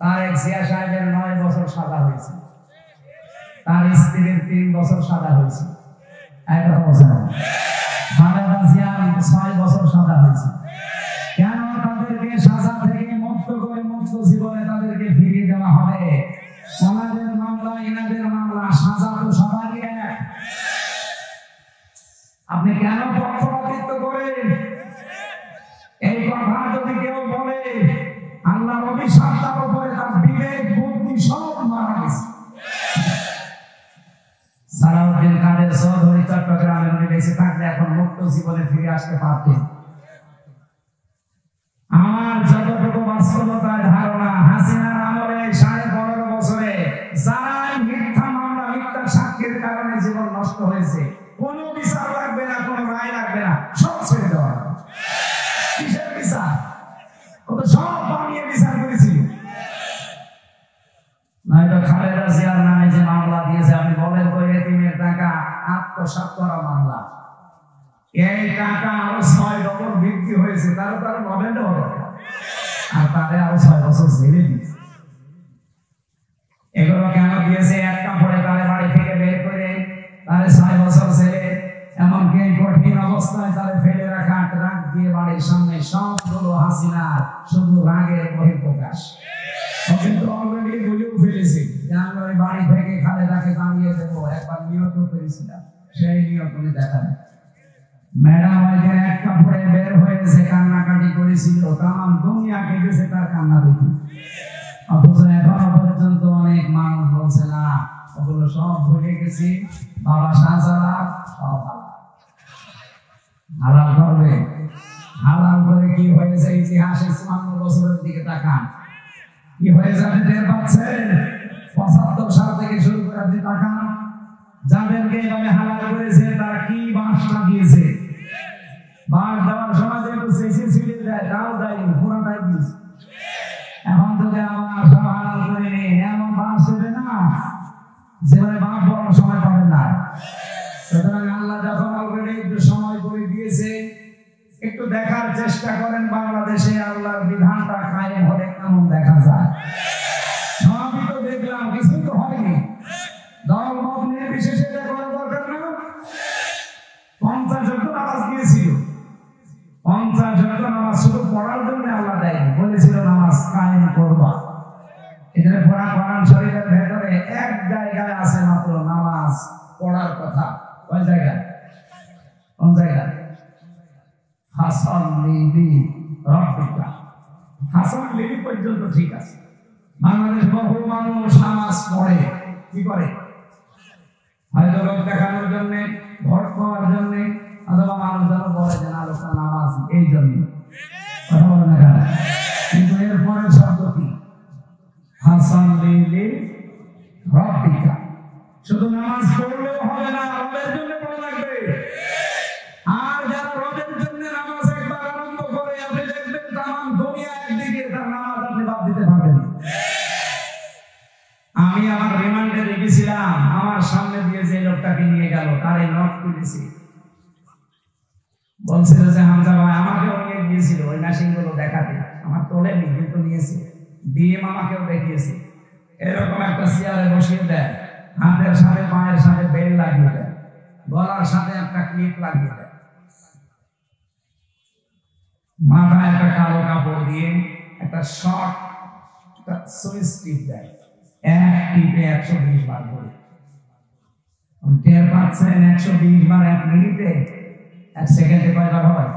তার জিয়া সাহেবের 9 বছর সাজা হয়েছে, তার স্ত্রীর 3 বছর সাজা হয়েছে, একটা বছর খালেদা জিয়ার 6 বছর সাজা হয়েছে। কেন তাদেরকে সাজা থেকে মুক্ত করে মুক্ত জীবনে তাদেরকে ফিরিয়ে দেওয়া হবে? ওনাদের মামলা ইনাদের মামলা, সাজা তো সবারই এক। আপনি কেন পক্ষপাতিত্ব করেন? এই কথা যদি কেউ বলে, আল্লাহর অভিশাপ তার উপরে, তার বিবেক বুদ্ধি সব মারা গেছে। সালাউদ্দিন কাদের চৌধুরী চট্টগ্রামে উনি বেঁচে থাকলে এখন মুক্ত জীবনে ফিরে আসতে পারতেন। আমার যতটুকু বাস্তবতার ধারণা, হাসিনার আমলে 15.5 বছরে যারাই মিথ্যা মামলা, মিথ্যা সাক্ষীর কারণে জীবন নষ্ট হয়েছে, কোনো বিচার লাগবে না, কোনো রায় লাগবে না, সব ছেড়ে দেওয়া হবে। কিসের বিচার? ও তো সব বানিয়ে বিচার করেছিল। নয়তো খালেদা জিয়ার নামে যে মামলা দিয়েছে, আপনি বলেন তো, এতিমের টাকা আত্মসাৎ করা মামলা, এই টাকা আরো 6 ডবল বৃদ্ধি হয়েছে, তারও তার নভেন্ড হবে, আর তাদের আরো 6 বছর জেলে দিয়েছে। এগুলো কেন দিয়েছে? এক কাপড়ে তাদের বাড়ি থেকে বের করে তাদের 6 বছর জেলে, এমনকি এই কঠিন অবস্থায় তাদের ফেলে রাখা ট্রাক দিয়ে বাড়ির সামনে সবগুলো হাসিনার শুধু রাগের বহিঃপ্রকাশ। কিন্তু অলরেডি বলেও ফেলেছি যে আমি ওই বাড়ি থেকে খালেদাকে জানিয়ে দেবো, একবার নিয়ত করেছিলাম, সেই নিয়ত উনি দেখান। ম্যাডাম ওইদিন এক কাপড়ে বের হয়েছে, কান্নাকাটি করেছিল, তাম দুনিয়া কেটেছে তার কান্না দেখি। অথচ এখনো পর্যন্ত অনেক মানুষ বলছে না, ওগুলো সব ভুলে গেছি, বাবা শাহজালাল সব হালাল করবে। হালাল করে কি হয়েছে? ইতিহাসে 54 বছরের দিকে তাকান, কি হয়েছে আপনি টের পাচ্ছেন? 75 সাল থেকে শুরু করে আপনি তাকান, যাদেরকে এভাবে হালাল করেছে তারা কি বাসটা দিয়েছে। বাস দেওয়ার সময় যেহেতু চেঁচে ছিঁড়ে দেয়, তাও দেয়নি, পুরোটাই দিয়েছে। এখন যদি আমার সব হালাল করে নিন, এমন বাস দেবে না যেভাবে বাপ বলার সময় পাবেন না। সুতরাং আল্লাহ যখন অলরেডি একটু সময় করে দিয়েছে, একটু দেখার চেষ্টা করেন বাংলাদেশে আল্লাহর বিধানটা কায়েম হলে কেমন দেখা যায়। সবই তো দেখলাম, কিছু তো হয়নি। দল মত নির্বিশেষে এটা করার দরকার না। 50 জন নামাজ দিয়েছিল, 50 জন নামাজ শুধু পড়ার জন্য আল্লাহ দেয়নি, বলেছিল নামাজ কায়েম করবা। এখানে পড়া কোরআন শরীফের ভেতরে এক জায়গায় আছে মাত্র নামাজ পড়ার কথা। কোন জায়গায়? কোন জায়গায়? হাসান লিলি রব্বিকা, হাসান লিলি পর্যন্ত ঠিক আছে। বাংলাদেশ বহু মানুষ নামাজ পড়ে, কি করে? হয়তো লোক দেখানোর জন্য, ভোট পাওয়ার জন্য, অথবা মানুষ যেন বলে যে না লোকটা নামাজ এই জন্য, কথা বলে না কেন? কিন্তু এরপরে শব্দ কি? হাসান লিলি রব্বিকা। শুধু নামাজ পড়লেও হবে না, রবের জন্য পড়া লাগবে। আর যারা রবের জন্য নামাজ একবার আরম্ভ করে, আপনি দেখবেন তামাম দুনিয়া একদিকে, তার নামাজ আপনি বাদ দিতে পারবেন। আমি আমার রিমান্ডে দেখেছিলাম, আমার সামনে দিয়ে যে লোকটাকে নিয়ে গেল তার এই নখ তুলেছি, বলছিল যে হামজা ভাই, আমাকেও নিয়ে গিয়েছিল ওই মেশিন গুলো দেখাতে, আমার তোলেনি কিন্তু নিয়েছে। ডিএম আমাকেও দেখিয়েছে, এরকম একটা চেয়ারে বসিয়ে দেয়, হাতের সাথে পায়ের সাথে বেল্ট লাগিয়ে দেয়, গলার সাথে একটা ক্লিপ লাগিয়ে দেয়, মাথায় একটা কালো কাপড় দিয়ে একটা শর্ট সুইচ টিপ দেয়, এক টিপে 120 বার করে। টের পাচ্ছেন 120 বার 1 মিনিটে, 1 সেকেন্ডে কয়বার হয়?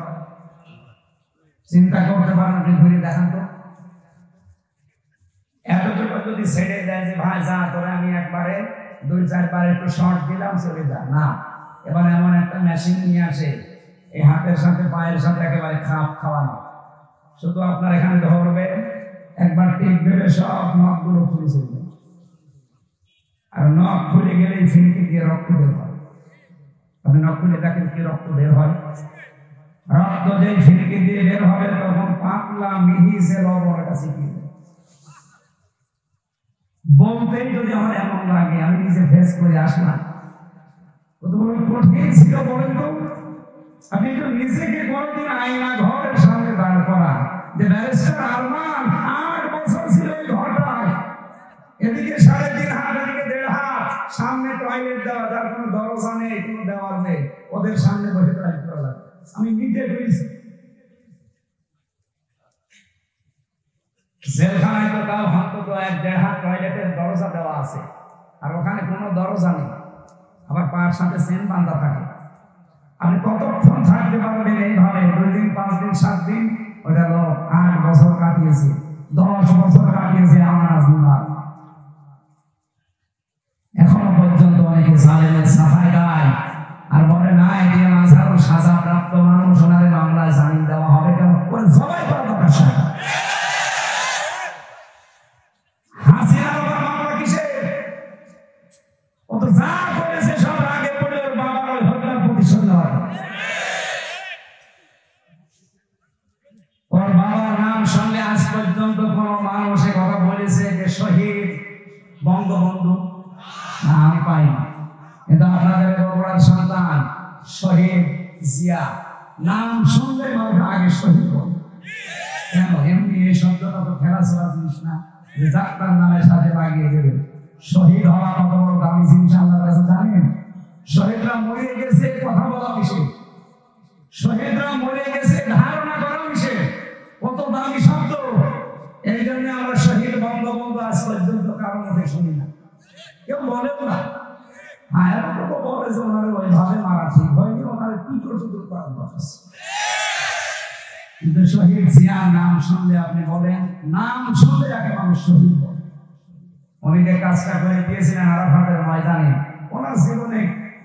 চিন্তা করতে পারেন, ঘুরে দেখান তো। এতটুকু যদি ছেড়ে দেয় যে ভাই যা করে আমি একবারে 2-4 বার একটু শর্ট দিলাম চলে যা, না, এবার এমন একটা মেশিন নিয়ে আসে এই হাতের সাথে পায়ের সাথে একেবারে খাপ খাওয়ানো। শুধু আপনার এখানে ধরবে, একবার টিপ দেবে, সব নখগুলো খুলে চলবে। আর নখ খুলে গেলে ফিনকি দিয়ে রক্ত বের হয়। আপনি নখ খুলে দেখেন কি রক্ত বের হয়। রক্ত যে ফিনকি দিয়ে বের হবে তখন পাতলা মিহি সে লবণের কাছে কি বলতেই যদি আমার এমন লাগে, আমি নিজে ফেস করে আসলাম, কতগুলো কঠিন ছিল বলেন তো। আপনি তো নিজেকে কোনদিন আয়না ঘরের সামনে দাঁড় করা যে ব্যারিস্টার আরমান 8 বছর ছিল এই ঘরটায়, এদিকে 3.5 হাত, এদিকে 1.5 হাত, সামনে টয়লেট দেওয়া, যার কোনো দরজা নেই, কোনো দেওয়াল নেই, ওদের সামনে বসে টয়লেট করা লাগে। আমি নিজে করেছি। জেলখানায় তো তাও অন্তত 1-1.5 হাত টয়লেটের দরজা দেওয়া আছে, আর ওখানে কোনো দরজা নেই, আবার পায়ের সাথে চেন বাঁধা থাকে। আপনি কতক্ষণ থাকতে পারবেন এইভাবে? 2 দিন, 5 দিন, 7 দিন? ওটা লোক 8 বছর কাটিয়েছে, 10 বছর কাটিয়েছে আমার আজমা। এখনো পর্যন্ত অনেকে জালেমের সাফাই গায় আর বলে না এটিএম আজহারুল সাজাপ্রাপ্ত মানুষ, ওনারে মামলায় জামিন দেওয়া হবে কেন? সবাই করা দরকার। হাসিনার ওপর মামলা কিসের? ও তো যা করেছে সব আগে পড়ে ওর বাবার ওই হত্যার প্রতিশোধ নেওয়া। ওর বাবার নাম শুনলে আজ পর্যন্ত কোন মানুষ কথা বলেছে যে শহীদ বঙ্গবন্ধু? না, আমি পাই না। কিন্তু আপনাদের বগুড়ার সন্তান শহীদ জিয়া নাম শুনলে মানুষ আগে শহীদ বলে। কেন? এমনি এই শব্দটা তো খেলাধুলা জিনিস না যে ডাক্তার নামের সাথে লাগিয়ে দেবে। শহীদ হওয়া কত বড় দামি জিনিস আল্লাহর কাছে জানেন? শহীদরা মরে গেছে কথা বলা বিষয়, শহীদরা মরে গেছে ধারণা করা বিষয়, কত দামি শব্দ। এই জন্য আমরা শহীদ বঙ্গবন্ধু আজ পর্যন্ত কারোর মুখে শুনি না, কেউ বলেও না। হ্যাঁ, এরকম বলে যে ওনারে ওইভাবে মারা ঠিক হয়নি, ওনারে টুকরো টুকরো করার দরকার। কিন্তু শহীদ জিয়ার নাম শুনলে আপনি বলেন, নাম শুনলে যাকে মানুষ শহীদ বলে। উনি যে কাজটা করে দিয়েছিলেন আরাফাতের ময়দানে, ওনার জীবনে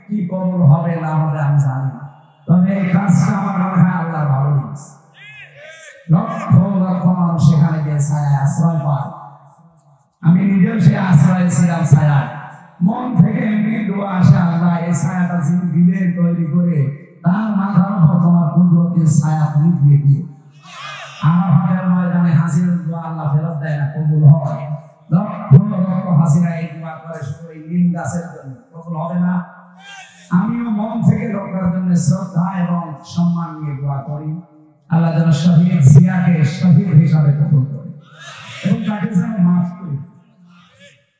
কি কবল হবে না হবে আমি জানি না, তবে এই কাজটা আমার মনে হয় আল্লাহ ভালো দিয়েছে। লক্ষ লক্ষ মানুষ সেখানে গিয়ে ছায়া আশ্রয় পায়। আমি নিজেও সে আশ্রয় ছিলাম ছায়া। মন থেকে এমনি দোয়া আসে, আল্লাহ এই ছায়াটা যিনি দিলেন তৈরি করে, তার মাথার উপর তোমার কুদরতের ছায়া তুমি দিয়ে দিও। আরাফাতের ময়দানে হাসির দোয়া আল্লাহ ফেরত দেয় না, কবুল হয়। লক্ষ লক্ষ হাসিরা এই দোয়া করে শুধু এই নিম গাছের জন্য, কবুল হবে না? আমিও মন থেকে লোকের জন্য শ্রদ্ধা এবং সম্মান নিয়ে দোয়া করি, আল্লাহ যেন শহীদ জিয়াকে শহীদ হিসাবে কবুল করে এবং তাকে যেন মাফ করে।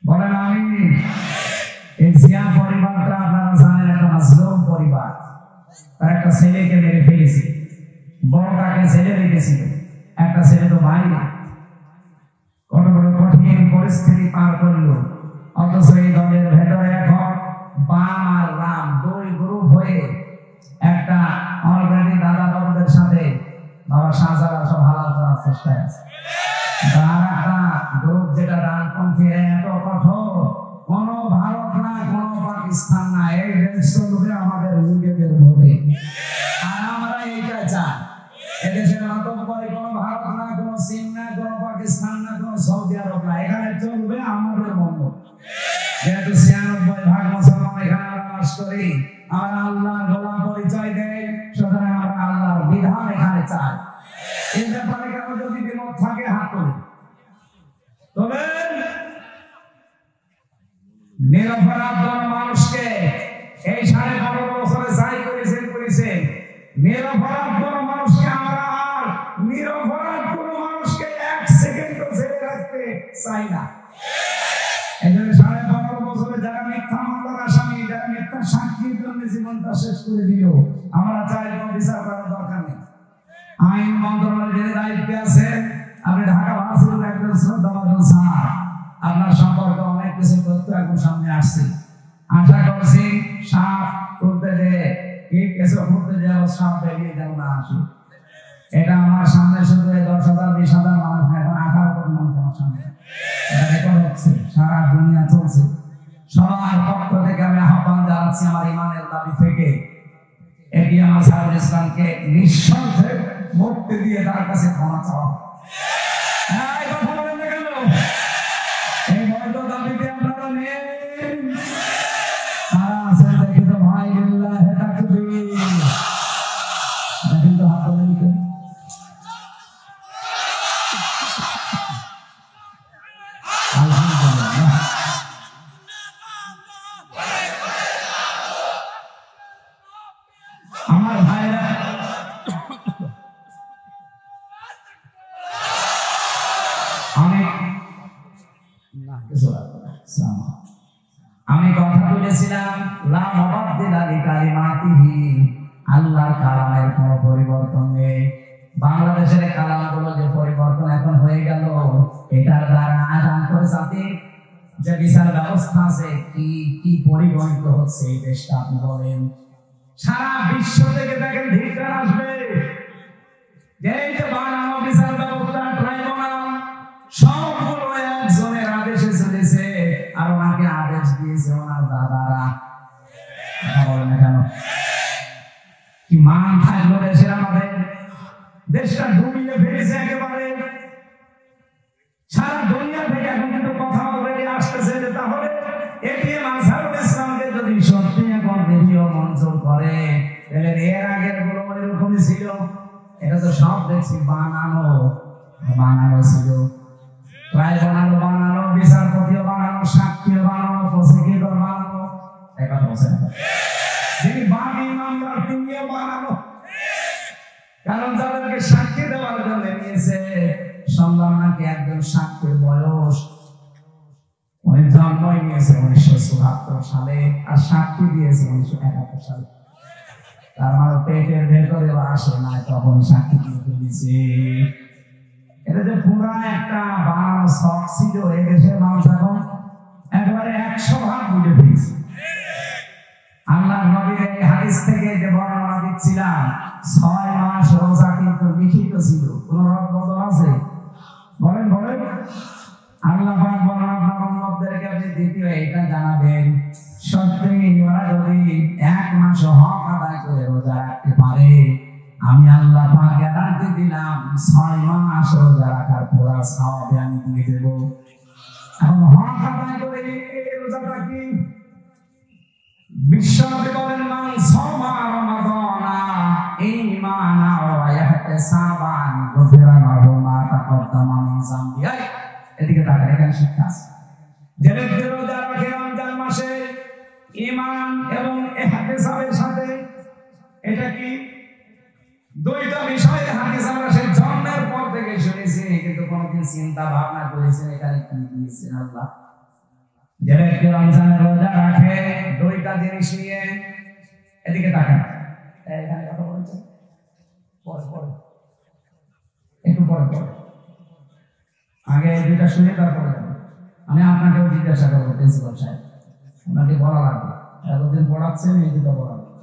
বলেন আমিন। এই জিয়া পরিবারটা আপনারা জানেন একটা মাজলুম পরিবার। তার একটা ছেলেকে মেরে ফেলেছে, বড়টাকে ছেলে রেখেছিল, একটা ছেলে তো ভাই না। কত বড় কঠিন পরিস্থিতি পার করলো, অথচ এই দলের ভেতরে এখন বাম আর রাম 2 গ্রুপ হয়ে একটা অলরেডি দাদা বাবুদের সাথে বাবা শাহজালাল সব হালাল করার চেষ্টায় আছে। তার একটা গ্রুপ যেটা ডানপন্থী, এত কঠোর, কোন ভারত না কোন পাকিস্তান না, এই দেশের লোকে আমাদের নিজেদের হবে। আর আমরা এইটা চাই, এদেশের আতঙ্কবাদী কোন ভারত না, কোন চীন না, কোন পাকিস্তান না, কোন সৌদি আরব না, এখানে চলবে আমাদের মঙ্গল। যেহেতু 96% মুসলমান এখানে আমরা বাস করি, আমরা আল্লাহর গোলাম পরিচয় দেই, সুতরাং আমরা আল্লাহর বিধান এখানে চাই। এই ব্যাপারে কারো যদি বিমত থাকে হাত তুলে। তবে নিরপরাধ কোন মানুষকে এই 15.5 বছরে যাই করেছেন, নিরপরাধ কোন মানুষকে আমরা আর নিরপরাধ কোন মানুষকে 1 সেকেন্ডও জেলে রাখতে চাই না। এই জন্য 15.5 বছরে যারা মিথ্যা মামলার আসামি, যারা মিথ্যা সাক্ষীর জন্য জীবনটা শেষ করে দিল, আমরা চাই কোনো বিচার করার দরকার নেই। আইন মন্ত্রণালয়ের দায়িত্বে আছে, আপনি ঢাকা ভার্সিটির একজন শ্রদ্ধাভাজন স্যার, আপনার সম্পর্কে অনেক কিছু তথ্য এখন সামনে আসছে। আশা করছি সাপ তুলতে যে কিছু করতে যে সাপ বেরিয়ে যেন না আসে। এটা আমার সামনে শুধু 10,000 20,000 মানুষ, এখন 18 কোটি মানুষ আমার সামনে, এটা রেকর্ড হচ্ছে, সারা দুনিয়া চলছে। সবার পক্ষ থেকে আমি আহ্বান জানাচ্ছি আমার ইমানের দাবি থেকে এটি আমার সাইদুল ইসলামকে নিঃসন্দেহে মুক্তি দিয়ে তার কাছে ক্ষমা চাওয়া। এই কথা বলেন না কেন? এই বৈধ দাবিতে আপনারা নেই, তারা আছেন দেখি তো ভাই লিল্লাহি তাকবীর, দেখেন তো হাত তোলেন কেন? আমার ভাইরা আমি কথা বলেছিলাম লা মুবাদদিলা লিকালিমাতিহি, আল্লাহর কালামের কোনো পরিবর্তন নেই। বাংলাদেশের কালামগুলো যে পরিবর্তন এখন হয়ে গেল, এটার দ্বারা আন্তর্জাতিক যে বিচার ব্যবস্থা আছে কি কি পরিগণিত হচ্ছে এই দেশটা, আপনি বলেন। সারা বিশ্ব থেকে দেখেন ধিক্কার আসবে যে এই যে বানানো বিচার ব্যবস্থা ট্রাইব্যুনাল সবগুলো একজনের আদেশে চলেছে, আর ওনাকে আদেশ দিয়েছে ওনার দাদারা। বলেন না কেন? কি মান থাকলো দেশের? আমাদের দেশটা ডুবিয়ে ফেলেছে একেবারে। সারা দুনিয়া থেকে এখন কিন্তু কথা অলরেডি আসতেছে যে তাহলে এটিএম আজহারুল ইসলামকে যদি সত্যি এখন ভিডিও মঞ্চর করে, তাহলে এর আগের গুলো এরকমই ছিল। এটা তো সব দেখছি বানানো ছিল, ট্রাইব্যুনাল বানানো, বিচারপতিও বানানো, সাক্ষীও বানানো, প্রসিকিউটর বানানো, এটা বলছে যিনি বাদী মামলার তিনিও বানানো। কারণ যাদেরকে সাক্ষী দেওয়ার জন্য নিয়েছে, শুনলাম নাকি একজন সাক্ষীর বয়স উনি জন্মই নিয়েছে 1974 সালে, আর সাক্ষী দিয়েছে 1971 সালে। তার মানে পেটের ভেতরে আসে না, তখন সাক্ষী দিয়ে দিয়েছে। এটা যে পুরা একটা বানানো শখ ছিল, এই দেশের মানুষ এখন একেবারে 100 ভাগ বুঝে ফেলেছে। আল্লাহর নবীর এই হাদিস থেকে যে বর্ণনা দিচ্ছিলাম, 6 মাস রোজা কিন্তু লিখিত ছিল, কোন রদ বদল আছে? বলেন বলেন। আল্লাহ পাক বলেন আপনার উম্মতদেরকে আপনি দ্বিতীয় এটা জানাবেন, সত্যি ওরা যদি 1 মাস হক আদায় করে রোজা রাখতে পারে, আমি আল্লাহ পাক গ্যারান্টি দিলাম 6 মাস রোজা রাখার পুরা সওয়াব আমি দিয়ে দেব। এখন হক আদায় করে এই রোজাটা কি? বিশ্বনবী বলেন মান সামা রমাদানা ঈমানা ওয়া ইহতিসাবান গুফিরা লাহু মা তাকদ্দামা মিন যামবি। এদিকে তাকান, এখানে শিক্ষা আছে। যে ব্যক্তি রোজা রাখে রমজান মাসে ঈমান এবং ইহতিসাবের সাথে, এটা কি দুইটা বিষয় হাদিস আমরা সে জন্মের পর থেকে শুনেছি, কিন্তু কোনদিন চিন্তা ভাবনা করেছেন এখানে কি দিয়েছেন আল্লাহ। যে ব্যক্তি রমজানের রোজা রাখে দুইটা জিনিস নিয়ে, এদিকে তাকান, এখানে কথা বলছেন পরে পরে একটু পরে পরে, আগে এই দুইটা শুনে তারপরে আমি আপনাকেও জিজ্ঞাসা করবো প্রিন্সিপাল সাহেব, আপনাকে বলা লাগবে, এতদিন পড়াচ্ছেন এই দুটো বলা লাগবে।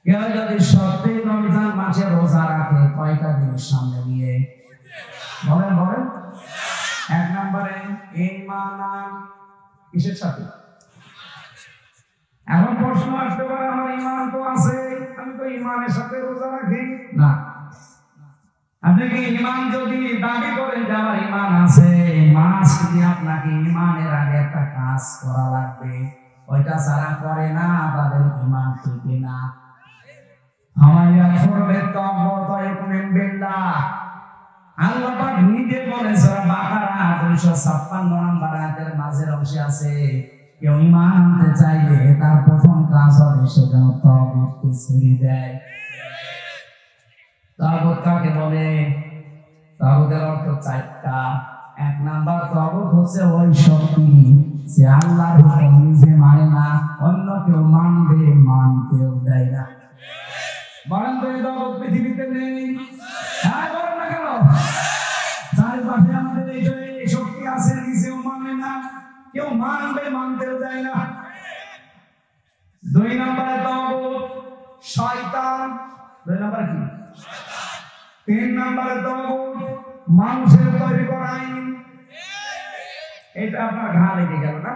কেউ যদি সত্যি রমজান মাসে রোজা রাখে কয়টা জিনিস সামনে নিয়ে? বলেন বলেন। 1 নম্বরে ঈমান, কিসের সাথে? এখন প্রশ্ন আসতে পারে আমার ঈমান তো আছে, আমি তো ঈমানের সাথে রোজা রাখি না। আপনি কি ঈমান যদি দাবি করেন যে আমার ঈমান আছে, মাস্ট কি আপনাকে ঈমানের আগে একটা কাজ করা লাগবে, ওইটা যারা করে না তাদের ঈমান টিকে না। আমায়া করবে তাওবাতুন বিল্লাহ, আল্লাহ পাক নিজে বলেন সূরা বাকারা 256 নম্বর আয়াতের মাঝের অংশে আছে, কেউ ঈমান আনতে চাইলে তার প্রথম কাজ হবে সে যেন তাওবাতকে ছেড়ে দেয়। তাওবাত কাকে বলে? তাওবাতের অর্থ 4টা। 1 নাম্বার তাওবাত হচ্ছে ওই শক্তি যে আল্লাহর হুকুম নিজে মানে না, অন্য কেউ মানবে, মানতেও দেয় না। বলেন তো এই জগৎ পৃথিবীতে নেই? হ্যাঁ বলেন না কেন? চারপাশে আমাদের এই শক্তি আছে, নিজেও মানে না, কেউ মানবে, মানতেও দেয় না। 2 নম্বরে তাগুত শয়তান। 2 নম্বরে কি? 3 নম্বরে তাগুত মানুষের তৈরি করা আইন। এটা আপনার ঘা লেগে গেল না?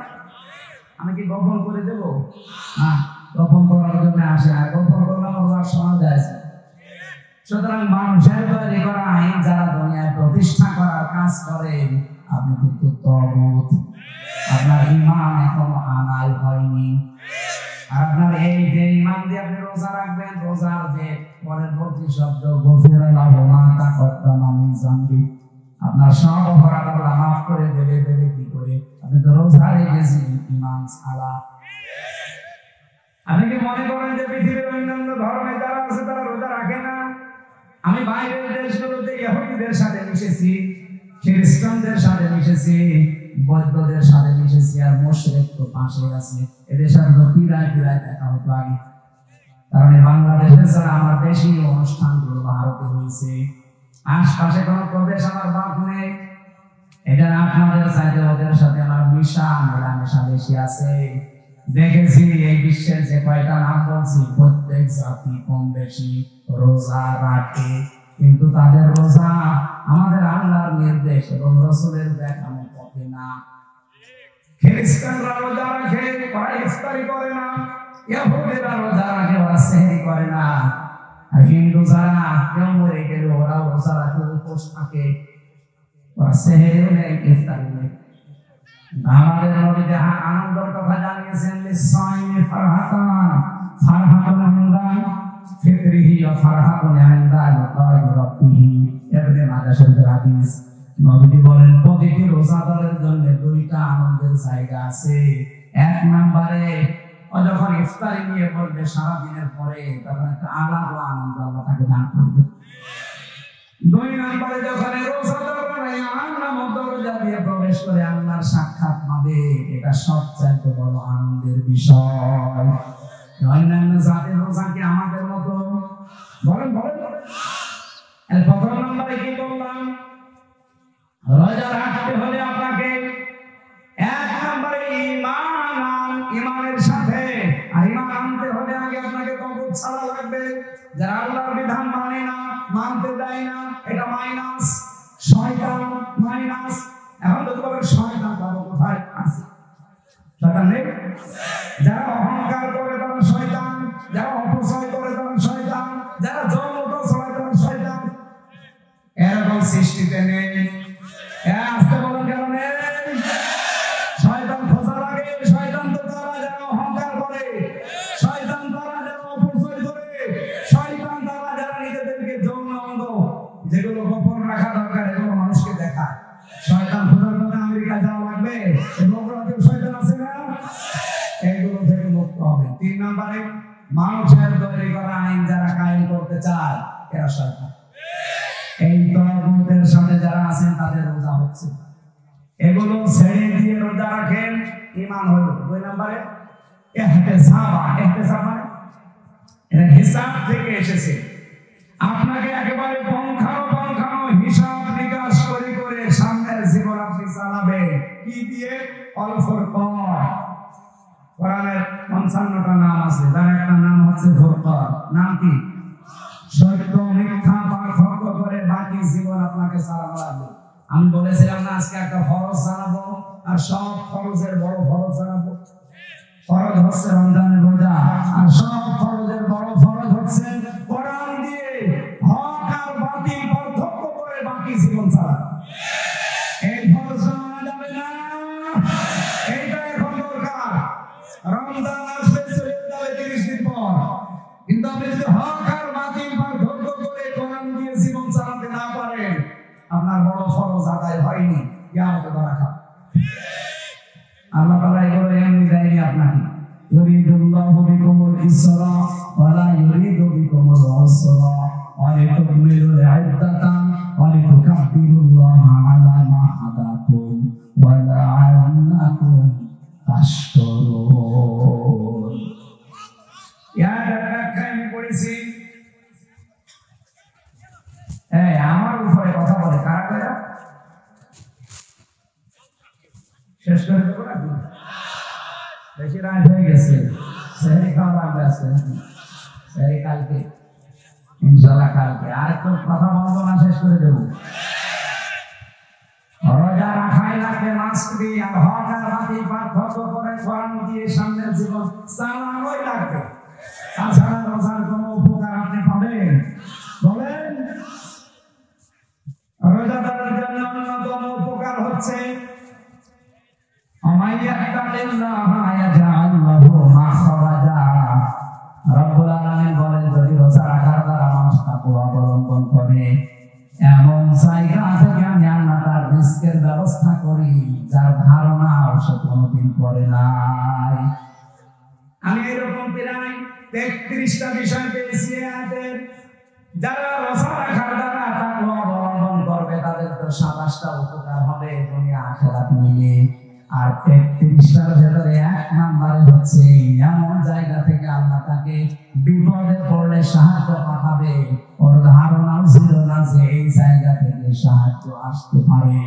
আমি কি গোপন করে দেব? না, গোপন করার জন্য আসে, আর গোপন করলে আমার শোনা যায়। সুতরাং মানুষের তৈরি করা আইন যারা দুনিয়ায় প্রতিষ্ঠা করার কাজ করে, আপনি কিন্তু তাগুত। আপনার ঈমান এখনো আনাই হয়নি। আর আপনার এই যে ঈমান দিয়ে আপনি রোজা রাখবেন, রোজার যে পরের প্রতিশব্দ গফিরা লাহু মা তাকদ্দামা মিন যামবি, আপনার সব অপরাধ আল্লাহ মাফ করে দেবে। দেবে কি করে? আপনি তো রোজা রেখেছেন ঈমান ছাড়া। আপনি কি মনে করেন যে পৃথিবীর অন্যান্য ধর্মে যারা আছে তারা রোজা রাখে না? আমি বাইরের দেশগুলোতে ইহুদিদের সাথে মিশেছি, খ্রিস্টানদের সাথে মিশেছি, বৌদ্ধদের সাথে মিশেছি, আর মুশরিক তো পাশে আছে। এদের সাথে তো পিরায় পিরায় দেখা হতো আগে। কারণ বাংলাদেশে ছাড়া আমার বেশি অনুষ্ঠানগুলো ভারতে হয়েছে। আশপাশে কোনো প্রদেশ আমার বাদ নেই। এটা আপনাদের চাইতে ওদের সাথে আমার মেলামেশা বেশি আছে। দেখেছি এই বিশ্বের যে কয়টা নাম বলছি, প্রত্যেক জাতি কম বেশি রোজা রাখে, কিন্তু তাদের রোজা আমাদের আল্লাহর নির্দেশ এবং রাসূলের দেখানো পথে না। খ্রিস্টানরা রোজা রাখে, ওরা ইফতারি করে না। ইহুদিরা রোজা রাখে, ওরা সেহরি করে না। আর হিন্দু যারা কেউ মরে গেলে ওরা রোজা রাখে, উপোস থাকে, ওরা সেহরিও নেই, ইফতারিও নেই। আমাদের নবী যে আনন্দের কথা জানিয়েছেন, লিসাইমি ফারহাতান, ফারহাতুন ইনদা ফিতরিহি ওয়া ফারহাতুন ইনদা লিকাই রাব্বিহি। ইবনে মাজাহ শরীফের হাদিস। নবীজি বলেন প্রতিটি রোজাদারের জন্য 2টা আনন্দের জায়গা আছে। 1 নম্বরে ও যখন ইফতারি নিয়ে পড়বে সারা দিনের পরে, তখন একটা আলাদা আনন্দ আল্লাহ তাকে দান করবে। 2 নম্বরে যখন রোজাদাররা আল্লাহর দরজা দিয়ে প্রবেশ করে আল্লাহর সাক্ষাৎ পাবে, এটা সবচেয়ে বড় আনন্দের বিষয়। অন্যান্য জাতির রোজা কি আমাদের মতো? বলেন বলেন। এর প্রথম নম্বরে কি বললাম? রোজা রাখতে হলে আপনাকে 1 নম্বরে ঈমান, ঈমানের সাথে। আর ঈমান আনতে হলে আগে আপনাকে তাগুত ছাড়া লাগবে। যারা আল্লাহর বিধান মানে না, মানতে দেয় না, এটা মাইনাস। শয়তান মাইনাস। এখন তো বলেন শয়তান বাবা কোথায় আছে? শয়তান নেই? যারা অহংকার করে তারা শয়তান, যারা অপচয় করে তারা শয়তান, যারা যৌনতা ছড়ায় তারা শয়তান। এরকম সৃষ্টিতে নেই। আসতে বলেন কেন নেই? শয়তান খোঁজার আগে শয়তান তো তারা যারা অহংকার করে, শয়তান তারা যারা অপচয় করে, শয়তান তারা যারা নিজেদেরকে যৌন অঙ্গ যেগুলো গোপন রাখা দরকার এগুলো মানুষকে দেখায়। শয়তান খোঁজার জন্য আমেরিকা যাওয়া লাগবে? বগুড়াতেও শয়তান আছে না? এগুলো থেকে মুক্ত হবে। 3 নম্বরে মানুষের তৈরি করা আইন যারা কায়েম করতে চায়, এরা শয়তান। এই তাগুতের সাথে যারা আছেন তাদের রোজা হচ্ছে, এগুলো ছেড়ে দিয়ে রোজা রাখেন, ঈমান হলো। 2 নম্বরে ইহতিসাব মানে এটা হিসাব থেকে এসেছে। আপনাকে একেবারে পঙ্খানো হিসাব নিকাশ করে করে সামনের জীবন আপনি চালাবেন। কি দিয়ে? অল ফুরকান। কোরআনের 55টা নাম আছে, যার একটা নাম হচ্ছে ফুরকান। নাম কি? সত্য মিথ্যা পার্থক্য করে বাকি জীবন আপনাকে চালানো লাগবে। আমি বলেছিলাম না আজকে একটা ফরজ জানাবো, আর সব ফরজের বড় ফরজ জানাবো। ফরজ হচ্ছে রমজানের রোজা, আর সব ফরজের বড় ফরজ হচ্ছে কোরআন দিয়ে হক আর বাতিল পার্থক্য করে বাকি জীবন চালানো। এই ফরজ মানা যাবে না, এইটা এখন দরকার। রমজান আসবে, চলে যাবে 30 দিন পর, কিন্তু আপনি যদি হক আর বাতিল পার্থক্য করে কোরআন দিয়ে জীবন চালাতে না পারেন, আপনার বড় ফরজ আদায় হয়নি, কিয়ামতে ধরা খাবে। আল্লাহ তাআলা এগুলো এমনি দেয়নি আপনাকে। ইউরিদুল্লাহু বিকুমুল ইসরা ওয়া লা ইউরিদু বিকুমুল উসরা ওয়া লিতুকমিলুল ইদ্দাতা ওয়া লিতুকাব্বিরুল্লাহা আলা মা হাদাকুম ওয়া লা'আল্লাকুম তাশকুরুন। ইয়া ব্যাখ্যা আমি পড়েছি শেষ করে দেবো নাকি? বেশি রাত হয়ে গেছে, সেহরি খাওয়া লাগবে আছে, সেহরি কালকে ইনশাল্লাহ কালকে। আর একটু কথা বলবো না, শেষ করে দেবো। রোজা রাখাই লাগবে মাস্ক দিয়ে, আর হক আর বাতিল পার্থক্য করে কোরআন দিয়ে সামনের জীবন চালানোই লাগবে। তাছাড়া রোজার কোনো উপকার আপনি পাবেন? বলেন। রোজাদারের জন্য অন্যতম উপকার হচ্ছে রব্বুল আলামিন বলেন, যদি রোজা রাখার দ্বারা মানুষ তাকওয়া অবলম্বন করে, এমন জায়গা থেকে আমি আল্লাহ তার রিজকের ব্যবস্থা করি যার ধারণা সে কোনোদিন করে নাই। আমি এরকম প্রায় 33টা বিষয় পেয়েছি আয়াতের। যারা রোজা রাখার দ্বারা তাকওয়া অবলম্বন করবে তাদের তো 27টা উপকার হবে দুনিয়া আখিরাত মিলে। আর 33টার ভেতরে 1 নম্বরে হচ্ছে এমন জায়গা থেকে আল্লাহ তাকে বিপদে পড়লে সাহায্য পাঠাবে, ওর ধারণাও ছিল না যে এই জায়গা থেকে সাহায্য আসতে পারে।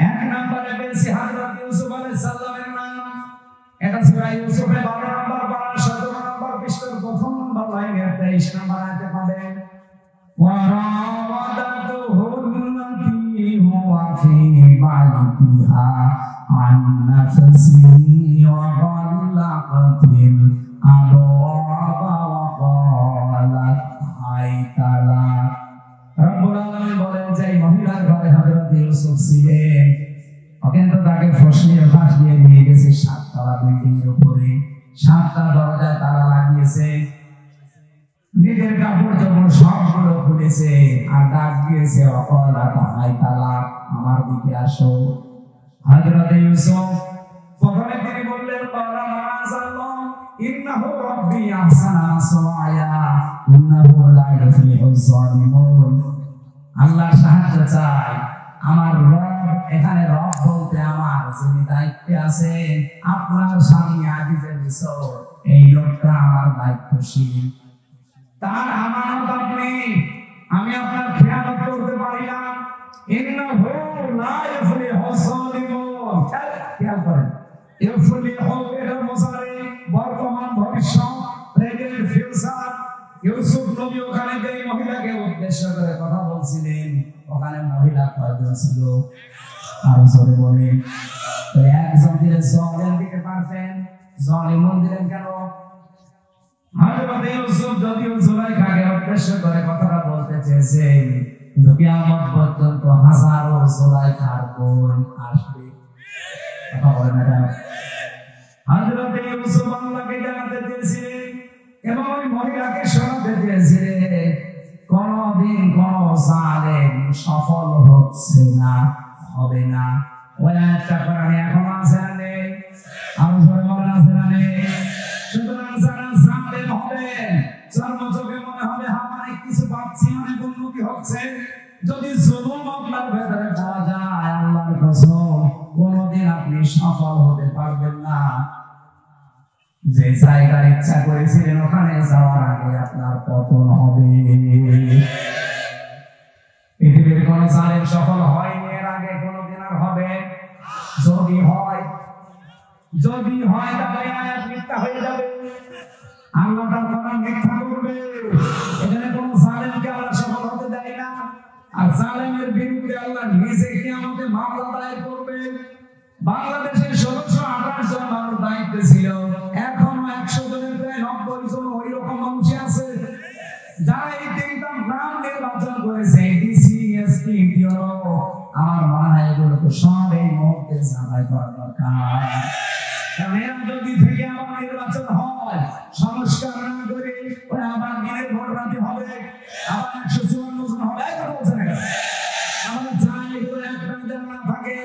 1 নম্বরে পেয়েছি হযরত ইউসুফ আলাইহিস সালামের নাম। এটা সূরা ইউসুফের 12 নম্বর পারা 17 নম্বর পৃষ্ঠার 1 নম্বর লাইনে 23 নম্বর আয়াতে পাবেন, وراودته التي هو في بيتها عن نفسه وغلقت الأبواب وقالت هيت لك। রব্বুল আলামিন বলেন যে মহিলার ঘরে হযরত ইউসুফ ছিলেন, কিন্তু তাকে ফাঁসিয়ে নিয়ে গেছে 7 তলা বিল্ডিং এর উপরে। 7টা দরজায় তালা লাগিয়েছে, নিজের কাপড় চোপড় সবগুলো খুলেছে আর ডাক দিয়েছে, অকলাতা হাইতালা, আমার দিকে আসো। হযরত ইউসুফ প্রথমে তিনি বললেন, ক্বালা মাআযাল্লাহ ইন্নাহু রাব্বি আহসানা মাসওয়ায়া ইন্নাহু লা ইউফলিহুজ জালিমুন। আল্লাহ সাহায্য চাই, আমার রব, এখানে রব বলতে আমার যিনি দায়িত্বে আছেন, আপনার স্বামী আজিজের মিসর, এই লোকটা আমার দায়িত্বশীল, তার আমানত আপনি, আমি আপনার খেয়ানত করতে পারি না। ইন্নাহু লা ইউফলিহুজ জালিমুন। খেয়াল করেন, ইউফলিহু এর মুজারি, বর্তমান ভবিষ্যৎ, প্রেজেন্ট ফিউচার। ইউসুফ নবী ওখানে যে মহিলাকে উদ্দেশ্য করে কথা বলছিলেন, ওখানে মহিলা কয়জন ছিল? আর জোরে বলেন। তো একজন দিলে জালিম দিতে পারতেন, জালিমুন দিলেন কেন? হযরত ইউসুফ যদিও জুলাইখাকে উদ্দেশ্য করে কথাটা বলতে চেয়েছেন, কিন্তু কিয়ামত পর্যন্ত হাজারো জুলাইখার বোন আসবে। কথা বলেন না? হযরত ইউসুফ আল্লাহকে জানাতে চেয়েছিলেন এবং ওই মহিলাকে শোনাতে চেয়েছিলেন, কোনদিন কোন জালেম সফল হচ্ছে না, হবে না। ওই আয়াতটা কোরআনে এখন আছে না নেই? আমি জোরে বলেন, আছে না নেই? সুতরাং যারা জালেম হবেন, চর্মচোখে মনে হবে আমার কিছু পাচ্ছি, অনেক উন্নতি হচ্ছে, যদি জুলুম আপনার ভেতরে পাওয়া যায়, আল্লাহর কসম কোনদিন আপনি সফল হতে পারবেন না। যে জায়গার ইচ্ছা করেছিলেন ওখানে যাওয়ার আগে আপনার পতন হবে। পৃথিবীর কোন জালেম সফল হয়নি এর আগে, কোনদিন আর হবে। যদি হয় তাহলে আয়াত মিথ্যা হয়ে যাবে, আল্লাহ তার কোরআন মিথ্যা করবে। এখানে কোন জালেমকে আল্লাহ সফল হতে দেয় না। আর জালেমের বিরুদ্ধে আল্লাহ নিজে কিয়ামতে মামলা দায়ের করবে। বাংলাদেশের 1628 জন মানুষ দায়িত্বে ছিল, এখনো 100 জনের প্রায় 90 জন ওই রকম মানুষ আছে যারা এই 3টা নাম নির্বাচন করেছে, ডিসি, এসপি, ইউরো। আমার মনে হয় এগুলোকে সব এই মুহূর্তে জানাই করা দরকার। কারণ এরা যদি থেকে আবার নির্বাচন হয়, সংস্কার না করে ওই আবার দিনের ভোট রাতে হবে, আবার 154 জন হবে, কথা বলছেন না? আমরা চাই এগুলো একটা না থাকে,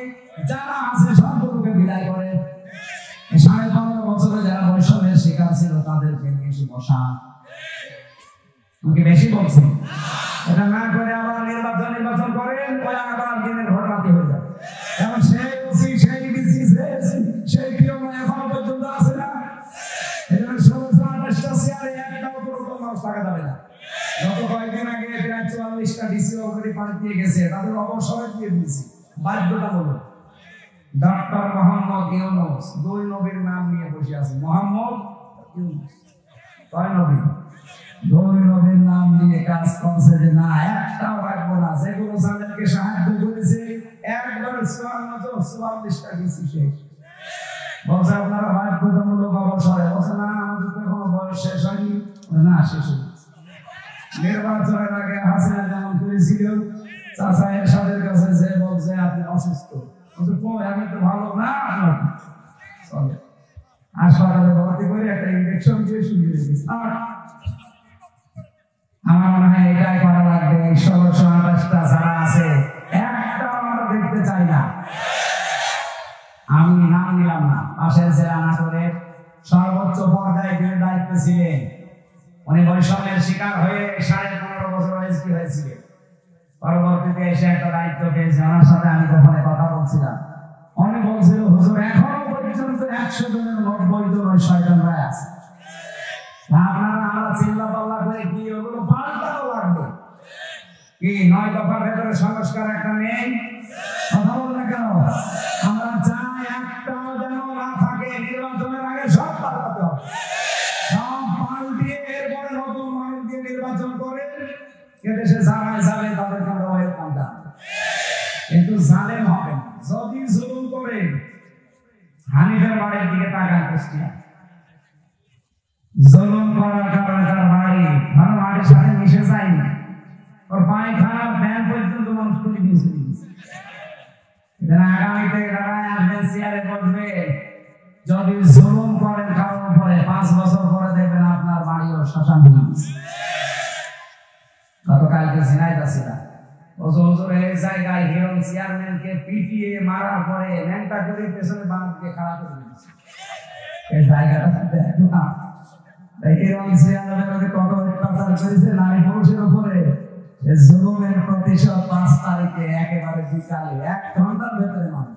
যারা আছে সবগুলোকে বিদায় করে 15.5 বছরে যারা বৈষম্যের শিকার ছিল তাদেরকে নিয়ে এসে বসা। বেশি বলছি, এটা না করে আবার নির্বাচন করেন, ওই আবার দিনের ভোট রাতে হয়ে যাবে। এখন সেই ওসি, সেই ডিসি, সেই পিওন এখনো পর্যন্ত আছে না। এজন্য 1628টা চেয়ারে একটাও পুরো মানুষ থাকা যাবে না। গত কয়েকদিন আগে প্রায় 44টা ডিসি অলরেডি পানি দিয়ে গেছে, তাদের অবসরে দিয়ে দিয়েছি বাধ্যতামূলক। ডক্টর মোহাম্মদ ইউনূস, দুই নবীর নাম নিয়ে বসে আছে। মোহাম্মদ ইউনূস কয় নবী? দুই নবীর নাম নিয়ে কাজ করছে যে না একটাও রাখবো না। যেগুলো যাদেরকে সাহায্য করেছে একবারে 44টা কিছু শেষ। বলছে আপনারা বাধ্যতামূলক অবসরে। বলছে না আমাদের তো এখনো বয়স শেষ হয়নি। না শেষ হয়েছে। নির্বাচনের আগে হাসিনা যেমন করেছিল চাচা এরশাদের কাছে যে বলছে আপনি অসুস্থ, আমি তো ভালো না, আপনার চলে হাসপাতালে ভর্তি করে একটা ইনজেকশন দিয়ে শুকিয়ে দিয়েছে। আমার মনে হয় এটাই করা লাগবে। 1628টা যারা আছে একটা আমরা দেখতে চাই না। আমি নাম নিলাম না, পাশের জেলা নাটোরের সর্বোচ্চ পর্যায়ে যিনি দায়িত্বে ছিলেন, উনি বৈষম্যের শিকার হয়ে 15.5 বছর বয়সী হয়েছিলেন। পরবর্তীতে এসে একটা দায়িত্ব পেয়েছে। ওনার সাথে আমি ওখানে কথা বলছিলাম। উনি বলছিল হুজুর এখনো পর্যন্ত 100 জনের 90 জন ওই শয়তানরা আছে। আপনারা আমরা চিল্লা পাল্লা করে কি ওগুলো পাল্টানো লাগবে কি? 9 দফার ভেতরে সংস্কার একটা নেই, কথা বল না কেন? আমরা চাই একটাও যেন না থাকে। নির্বাচনের আগে সব পাল্টাতে হবে, সব পাল্টিয়ে এরপরে নতুন মানুষ দিয়ে নির্বাচন করে এদেশে যারা যাবে তাদের জন্য ওয়েলকাম দেন। কিন্তু জালেম হবে না। যদি জুলুম করে হানিফের বাড়ির দিকে তাকান, কুষ্টিয়া জুলুম করার কারণে তার বাড়ি ভালো মাটির সাথে মিশে যায়নি। ওর পায়খানা ব্যাংক পর্যন্ত মানুষ করে দিয়েছে। আগামীতে যারা আসবেন চেয়ারে বসবে, যদি জুলুম করেন কারোর উপরে 5 বছর পরে দেখবেন আপনার বাড়িও শ্মশান হয়ে গেছে। গতকালকে ঝিনাইদহ এই জায়গায় হিরণ চেয়ারম্যানকে পিটিয়ে মারার পরে ন্যাংটা করে পেছনে বাঁধ দিয়ে খাড়া করে দিয়েছে। এই জায়গাটা দেখো না, হিরণ চেয়ারম্যান কত অত্যাচার করেছে নারী পুরুষের উপরে। জুলুমের প্রতিশোধ 5 তারিখে একেবারে বিকালে 1 ঘন্টার ভেতরে মানুষ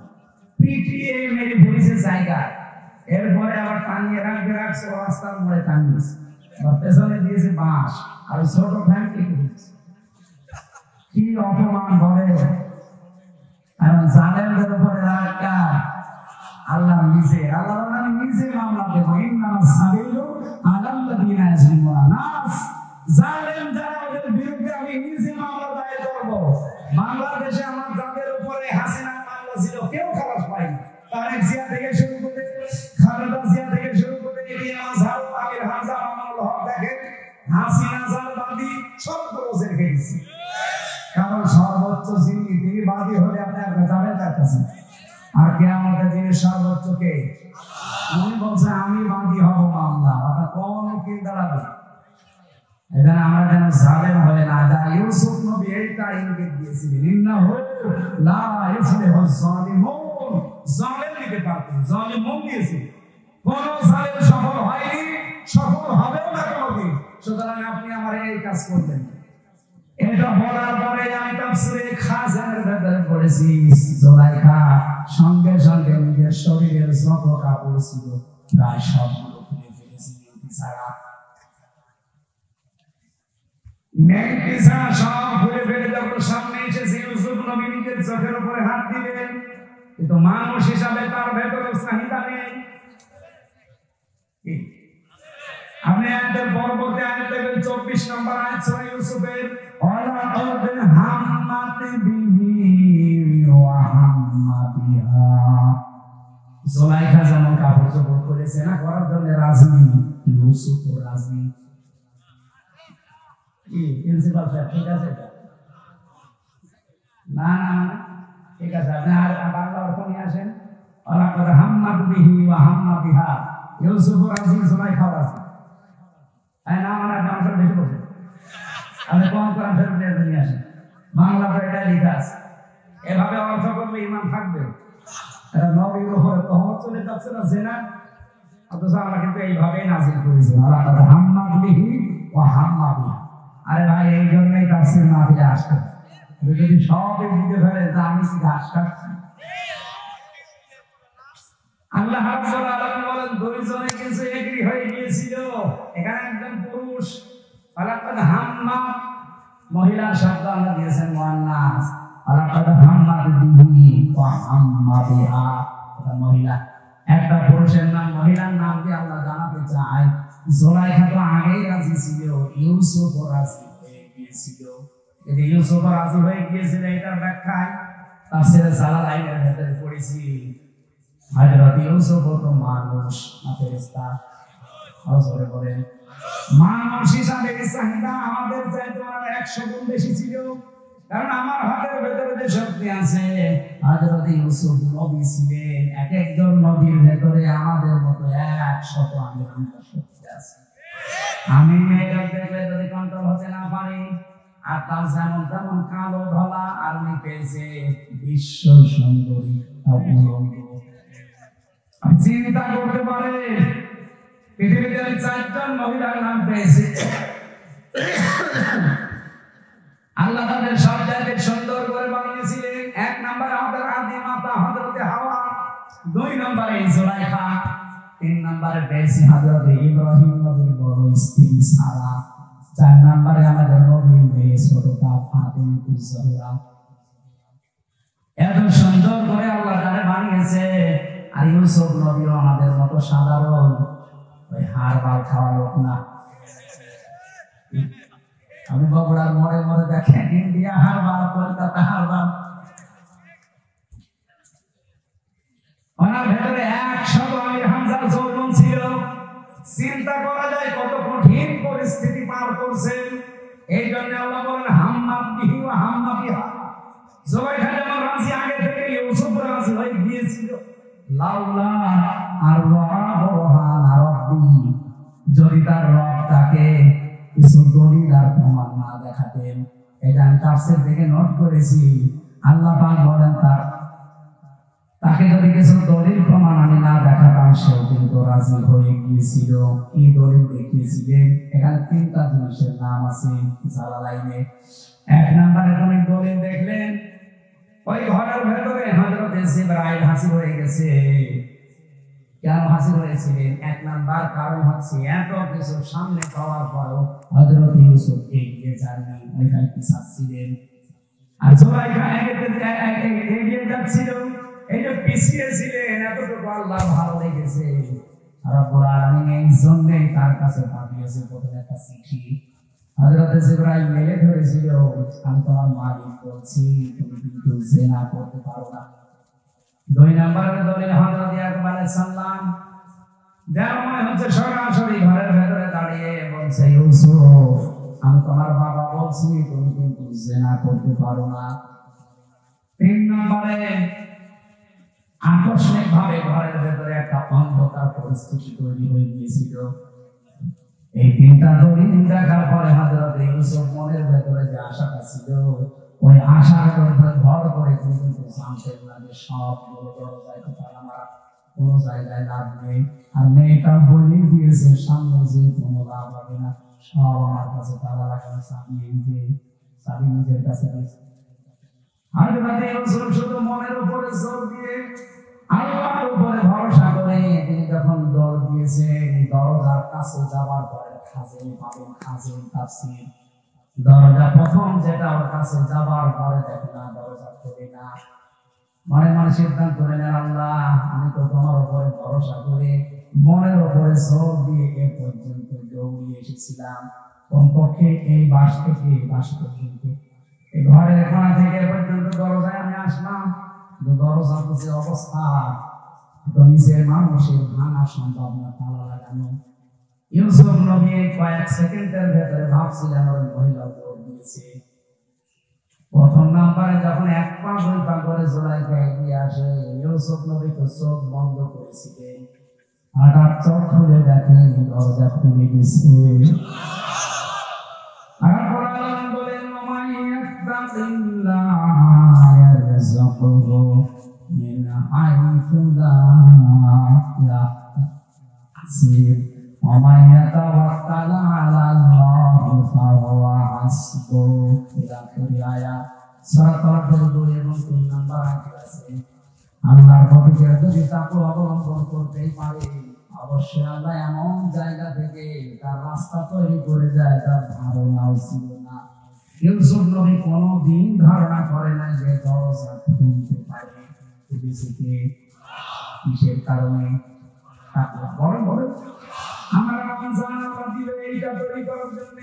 পিটিয়ে মেরে পুলিশের জায়গায়। এরপরে আবার টাঙিয়ে রাখছে রাস্তার মোড়ে টাঙিয়েছে, পেছনে দিয়েছে বাঁশ আর ওই ছোট ফ্যান কেটে দিয়েছে। কি অপমান বলে! কারণ জালেমদের উপরে রাগটা আল্লাহ নিজে, আল্লাহ আমি নিজে মামলা দেব। ইন্নামাস সাবিলু আলাল্লাযিনা ইয়াজলিমুনা নাস, জালেম যারা ওদের বিরুদ্ধে আমি নিজে মামলা দায়ের করব। বাংলাদেশে আমার যাদের উপরে হাসিনা মামলা ছিল কেউ খালাস পায়নি। তারেক জিয়া থেকে শুরু করে খালেদা জিয়া থেকে শুরু করে ইলিয়াস আজহার, আমির হামজা, মামুনুল হক, দেখেন হাসিনা জালবাদী সবগুলো জেল খেয়েছে। কারণ সর্বোচ্চ যিনি তিনি বাদী হলে আপনার যাবেন তার কাছে। আর কিয়ামতের দিনে সর্বোচ্চ কে? উনি বলছে আমি বাদী হব মামলা। আপনার কোন উকিল দাঁড়াবে? এখানে আমরা যেন জালেম হয়ে না যাই। ইউসুফ নবী এইটা ইঙ্গিত দিয়েছিলেন, ইন্নাহু লা ইফলিহু যালিমুন। জালেম দিতে পারতেন, জালিমুন দিয়েছে। কোন জালেম সফল হয়নি, সফল হবেও না কোনদিন। সুতরাং আপনি আমার এই কাজ করবেন। এটা বলার পরে আমি তাফসীরে খাজানের ভেতরে পড়েছি, জুলাইখা সঙ্গে সঙ্গে নিজের শরীরের যত কাপড় ছিল প্রায় সবগুলো খুলে ফেলেছিলেন। সব খুলে ফেলে যখন সামনে এসেছে ইউসুফ নবী নিজের চোখের উপরে হাত দিলেন, কিন্তু মানুষ হিসাবে তার ভেতরে চাহিদা নেই। আপনি আয়াতের পরবর্তী আয়াত দেখবেন 24 নম্বর আয়াত সূরা ইউসুফের, ওয়ালাকাদ হাম্মাত বিহি ওয়া হাম্মা বিহা। জুলাইখা যেমন কাপড় চোপড় করেছে না করার জন্য রাজনী, ইউসুফও রাজনী। কি প্রিন্সিপাল সাহেব ঠিক আছে? না না ঠিক আছে, আপনি আর বাংলা অর্থ নিয়ে আসেন। ওয়ালাকাদ হাম্মাত বিহি ওয়া হাম্মা বিহা। ইউসুফও রাজনী, জুলাইখাও রাজনী। না মানে আপনি আমার বেশি বলছেন, আপনি কম করেন ফেরত নিয়ে আসেন। বাংলা এটা লেখা আছে, এভাবে অর্থ করলে ইমান থাকবে। এটা নবীর উপরে তহমত চলে যাচ্ছে না জেনা, অথচ আমরা কিন্তু এইভাবেই নাজিল করেছি। ওয়ালাকাদ হাম্মাত বিহি ওয়া হাম্মা বিহা। আরে ভাই এই জন্যই তাফসীর মাহফিলে আসতে, যদি সবই বুঝে ফেলেন তা আমি কি ঘাস কাটছি? আল্লাহ রাব্বুল আলামিন বলেন দুইজনে কিছু এগ্রি হয়ে গিয়েছিল। এখানে একজন পুরুষ, ওয়ালাকাদ হাম্মা মহিলা শব্দ আল্লাহ দিয়েছেন মুআন্নাস, ওয়ালাকাদ হাম্মাত বিহি ওয়া হাম্মা হাম্মা বিহা, এটা মহিলা। একটা পুরুষের নাম মহিলার নাম দিয়ে আল্লাহ জানাতে চায় জুলাইখা তো আগেই রাজি ছিল, ইউসুফ রাজি হয়ে গিয়েছিল। ইউসুফ রাজি হয়ে গিয়েছিল এটার ব্যাখ্যায় তাফসীরে জালালাইনের ভেতরে পড়েছি হযরত ইউসুফ তো মানুষ না ফেরেশতা? আওয়াজে বলেন মানুষ হিসাবে চাহিদা আমাদের চাইতে ওনার 100 গুণ বেশি ছিল। কারণ আমার হাতের ভেতরে যে শক্তি আছে, হযরত ইউসুফ নবী ছিলেন, এক একজন নবীর ভেতরে আমাদের মতো 100 আমির শক্তি আছে। আমি মেয়েরা দেখলে যদি কন্ট্রোল হতে না পারি, আর তার যেমন তেমন কালো ধলা আর উনি পেয়েছে বিশ্ব সুন্দরী উলঙ্গ। আপনি চিন্তা করতে পারেন পৃথিবীতে আমি 4জন মহিলার নাম পেয়েছি, আল্লাহ তাদের সব জায়গায় সুন্দর করে বানিয়েছিলেন। 1 নম্বরে আমাদের আদি মাতা হযরত হাওয়া, 2 নম্বরে জুলাইখা, 3 নম্বরে পেয়েছি হযরত ইব্রাহিম নবীর বড় স্ত্রী সারা, 4 নম্বরে আমাদের নবীর মেয়ে ছোটটা ফাতিমাতুজ জোহরা। এত সুন্দর করে আল্লাহ তাদের বানিয়েছে। আর ইউসুফ নবীও আমাদের মতো সাধারণ ওই হাড় বাল খাওয়া লোক না। আমি বগুড়ার মোড়ে মোড়ে দেখেন ইন্ডিয়া হারবার, কলকাতা হারবার, ওনার ভেতরে 100 আমির হামজার যৌবন ছিল। চিন্তা করা যায় কত কঠিন পরিস্থিতি পার করছেন। এই জন্য আল্লাহ বলেন হাম্মা বিহি ওয়া হাম্মা বিহা। জুলাইখা যেমন রাজি আগে থেকে ইউসুফ রাজি হয়ে গিয়েছিল। লাউলা আর রাবুহান রাব্বি, যদি তার রব তাকে কিছু দলিল আর প্রমাণ না দেখাতেন। এটা আমি তাফসীর থেকে নোট করেছি। আল্লাহ পাক বলেন তাকে যদি কিছু দলিল প্রমাণ আমি না দেখাতাম, সেও কিন্তু রাজি হয়ে গিয়েছিল। কি দলিল দেখিয়েছিলেন? এখানে 3টা জিনিসের নাম আছে জালালাইনে। 1 নম্বরে কোন দলিল দেখলেন? ওই ঘরের ভেতরে হযরত জিবরাইল হাজির হয়ে গেছে। কেন হাজির হয়েছিলেন? 1 নাম্বার কারণ হচ্ছে এত কিছু সামনে পাওয়ার পরও হযরত ইউসুফ এগিয়ে যাননি, ওইখানে পিছাচ্ছিলেন। আর জুলাইখা এগিয়ে যাচ্ছিল, এই যে পিছিয়ে ছিলেন, এতটুকু আল্লাহ ভালো লেগেছে। রব্বুল আলামিন এই জন্যই তার কাছে পাঠিয়েছে প্রথমে একটা চিঠি। হযরত জিবরাইল মেলে ধরেছিল, আমি তোমার মালিক বলছি, তুমি কিন্তু জিনা করতে পারো না। 2 নম্বরের দলিল হযরত ইয়াকুব আলাইহিস সালাম, যার মনে হচ্ছে সরাসরি ঘরের ভেতরে দাঁড়িয়ে বলছে, ইউসুফ আমি তোমার বাবা বলছি, তুমি কিন্তু জিনা করতে পারো না। 3 নম্বরে আকস্মিক ভাবে ঘরের ভেতরে একটা অন্ধকার পরিস্থিতি তৈরি হয়ে গিয়েছিল। এই 3টা দলিল দেখার পরে হযরত ইউসুফ মনের ভেতরে যে আশাটা ছিল, ওই আশার উপরে ভর করে কিন্তু জানতেন না যে সবগুলো দরজায় তো তালা মারা, কোনো জায়গায় লাভ নেই। আর মেয়েটা বলে দিয়েছে সামনে যে কোনো লাভ হবে না, সব আমার কাছে তালা লাগানো, চাবি নিজের কাছে দিয়েছে। হযরত ইউসুফ শুধু মনের উপরে জোর দিয়ে আল্লাহর উপরে ভরসা করে তিনি যখন দৌড় দিয়েছেন, দরজার কাছে যাওয়ার পরে খাজেন পাবেন, খাজেন তাফসীর, দরজা প্রথম যেটা ওর কাছে যাবার পরে দেখে না দরজা খোলে না। মনে মনে সিদ্ধান্ত নিলেন, আল্লাহ আমি তো তোমার উপরে ভরসা করে মনের উপরে জোর দিয়ে এ পর্যন্ত দৌড়িয়ে এসেছিলাম। কমপক্ষে এই বাস থেকে বাস পর্যন্ত, এই ঘরের কোণা থেকে এ পর্যন্ত দরজায় আমি আসলাম, দরজা তো যে অবস্থা, তো নিজের মানুষের ভাঙা সম্ভব না তালা লাগানো। ইউসুফ নবী কয়েক সেকেন্ডের ভেতরে ভাবছিলেন ওই মহিলা দৌড় দিয়েছে। প্রথম নাম্বারে যখন 1 পা 2 পা করে জুলাইখা এগিয়ে আসে, ইউসুফ নবী তো চোখ বন্ধ করেছিলেন, হঠাৎ চোখ খুলে দেখেন দরজা খুলে গেছে। আর কোরআন বলেন, ওমাইয়াত্তাকিল্লাহ ইয়ারযুকহু মিন হাইথু লা ইয়াহতাসিব ওয়া ইয়াতাওয়াক্কাল আলাল্লাহি ফাহুয়া হাসবুহ। এটা পুরো আয়াত সূরা তাওবার 2 এবং 3 নম্বর আয়াতে আছে। আল্লাহর প্রতি যদি তাকওয়া অবলম্বন করতেই পারে, অবশ্যই আল্লাহ এমন জায়গা থেকে তার রাস্তা তৈরি করে যায় তার ধারণাও ছিল না। ইউসুফ নবী কোনোদিন ধারণা করে না যে দরজা খুলতে পারে। দিয়েছে কে? কিসের কারণে? তাকওয়া। বলেন বলেন। আমরা রমজান আল্লাহ দিলে এইটা তৈরি করার জন্য,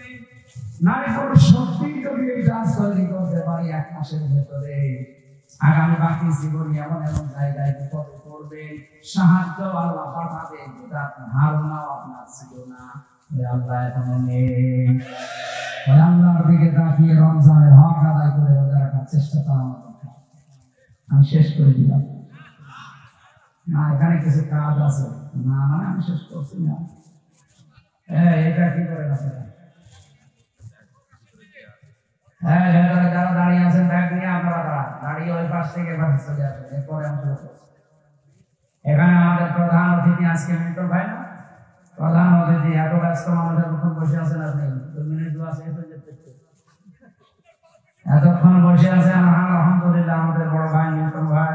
নারী পুরুষ সত্যি যদি এই কাজ তৈরি করতে পারি এক মাসের ভেতরে, আগামী বাকি জীবনে এমন এমন জায়গায় বিপদে পড়বেন, সাহায্য আল্লাহ পাঠাবেন যেটা আপনার ধারণাও আপনার ছিল না। আল্লাহ এখনো নেই। আল্লাহর দিকে তাকিয়ে রমজানের হক আদায় করে রোজা রাখার চেষ্টা করা আমার দরকার। আমি শেষ করে দিলাম না, এখানে কিছু কাজ আছে না, মানে আমি শেষ করছি না। এটা কি করে না? যারা দাঁড়িয়ে আছেন ব্যাগ নিয়ে আপনারা দাঁড়িয়ে ওই পাশ থেকে বাড়ি চলে আসবেন। এরপরে আমি শুরু করছি। এখানে আমাদের প্রধান অতিথি আজকে মিন্টু ভাই না, প্রধান অতিথি। এত ব্যস্ত মানুষের এতক্ষণ বসে আছেন আপনি, 2 মিনিট আছে এতক্ষণ বসে আছেন। আলহামদুলিল্লাহ, আমাদের বড় ভাই মিন্টু ভাই,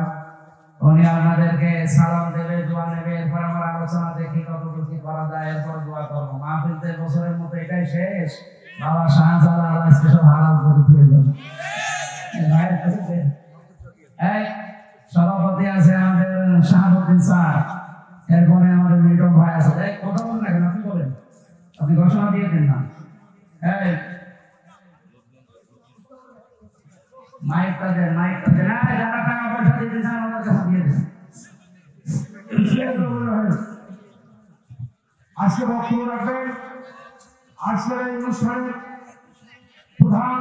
উনি আপনাদেরকে সালাম দেবে, দোয়া নেবে, এরপর আমার আলোচনা দেখি কতটুকু কি করা যায়, এরপর দোয়া করবো। মাহফিলতে বছরের মতো এটাই শেষ। বাবা শাহজালাল আজকে সব হারাম করে দিয়ে যাবে। সভাপতি আছে আমাদের শাহাবুদ্দিন স্যার, এরপরে আমাদের মিল্টন ভাই আছে। কথা বলেন না কেন? আপনি বলেন, আপনি ঘোষণা দিয়ে দিন না। মাইকটা দেন, মাইকটা দেন। যারা টাকা পয়সা দিতে চান ওদের কাছে দিয়ে দেন। আজকে বক্তব্য রাখবেন আজকের এই অনুষ্ঠানের প্রধান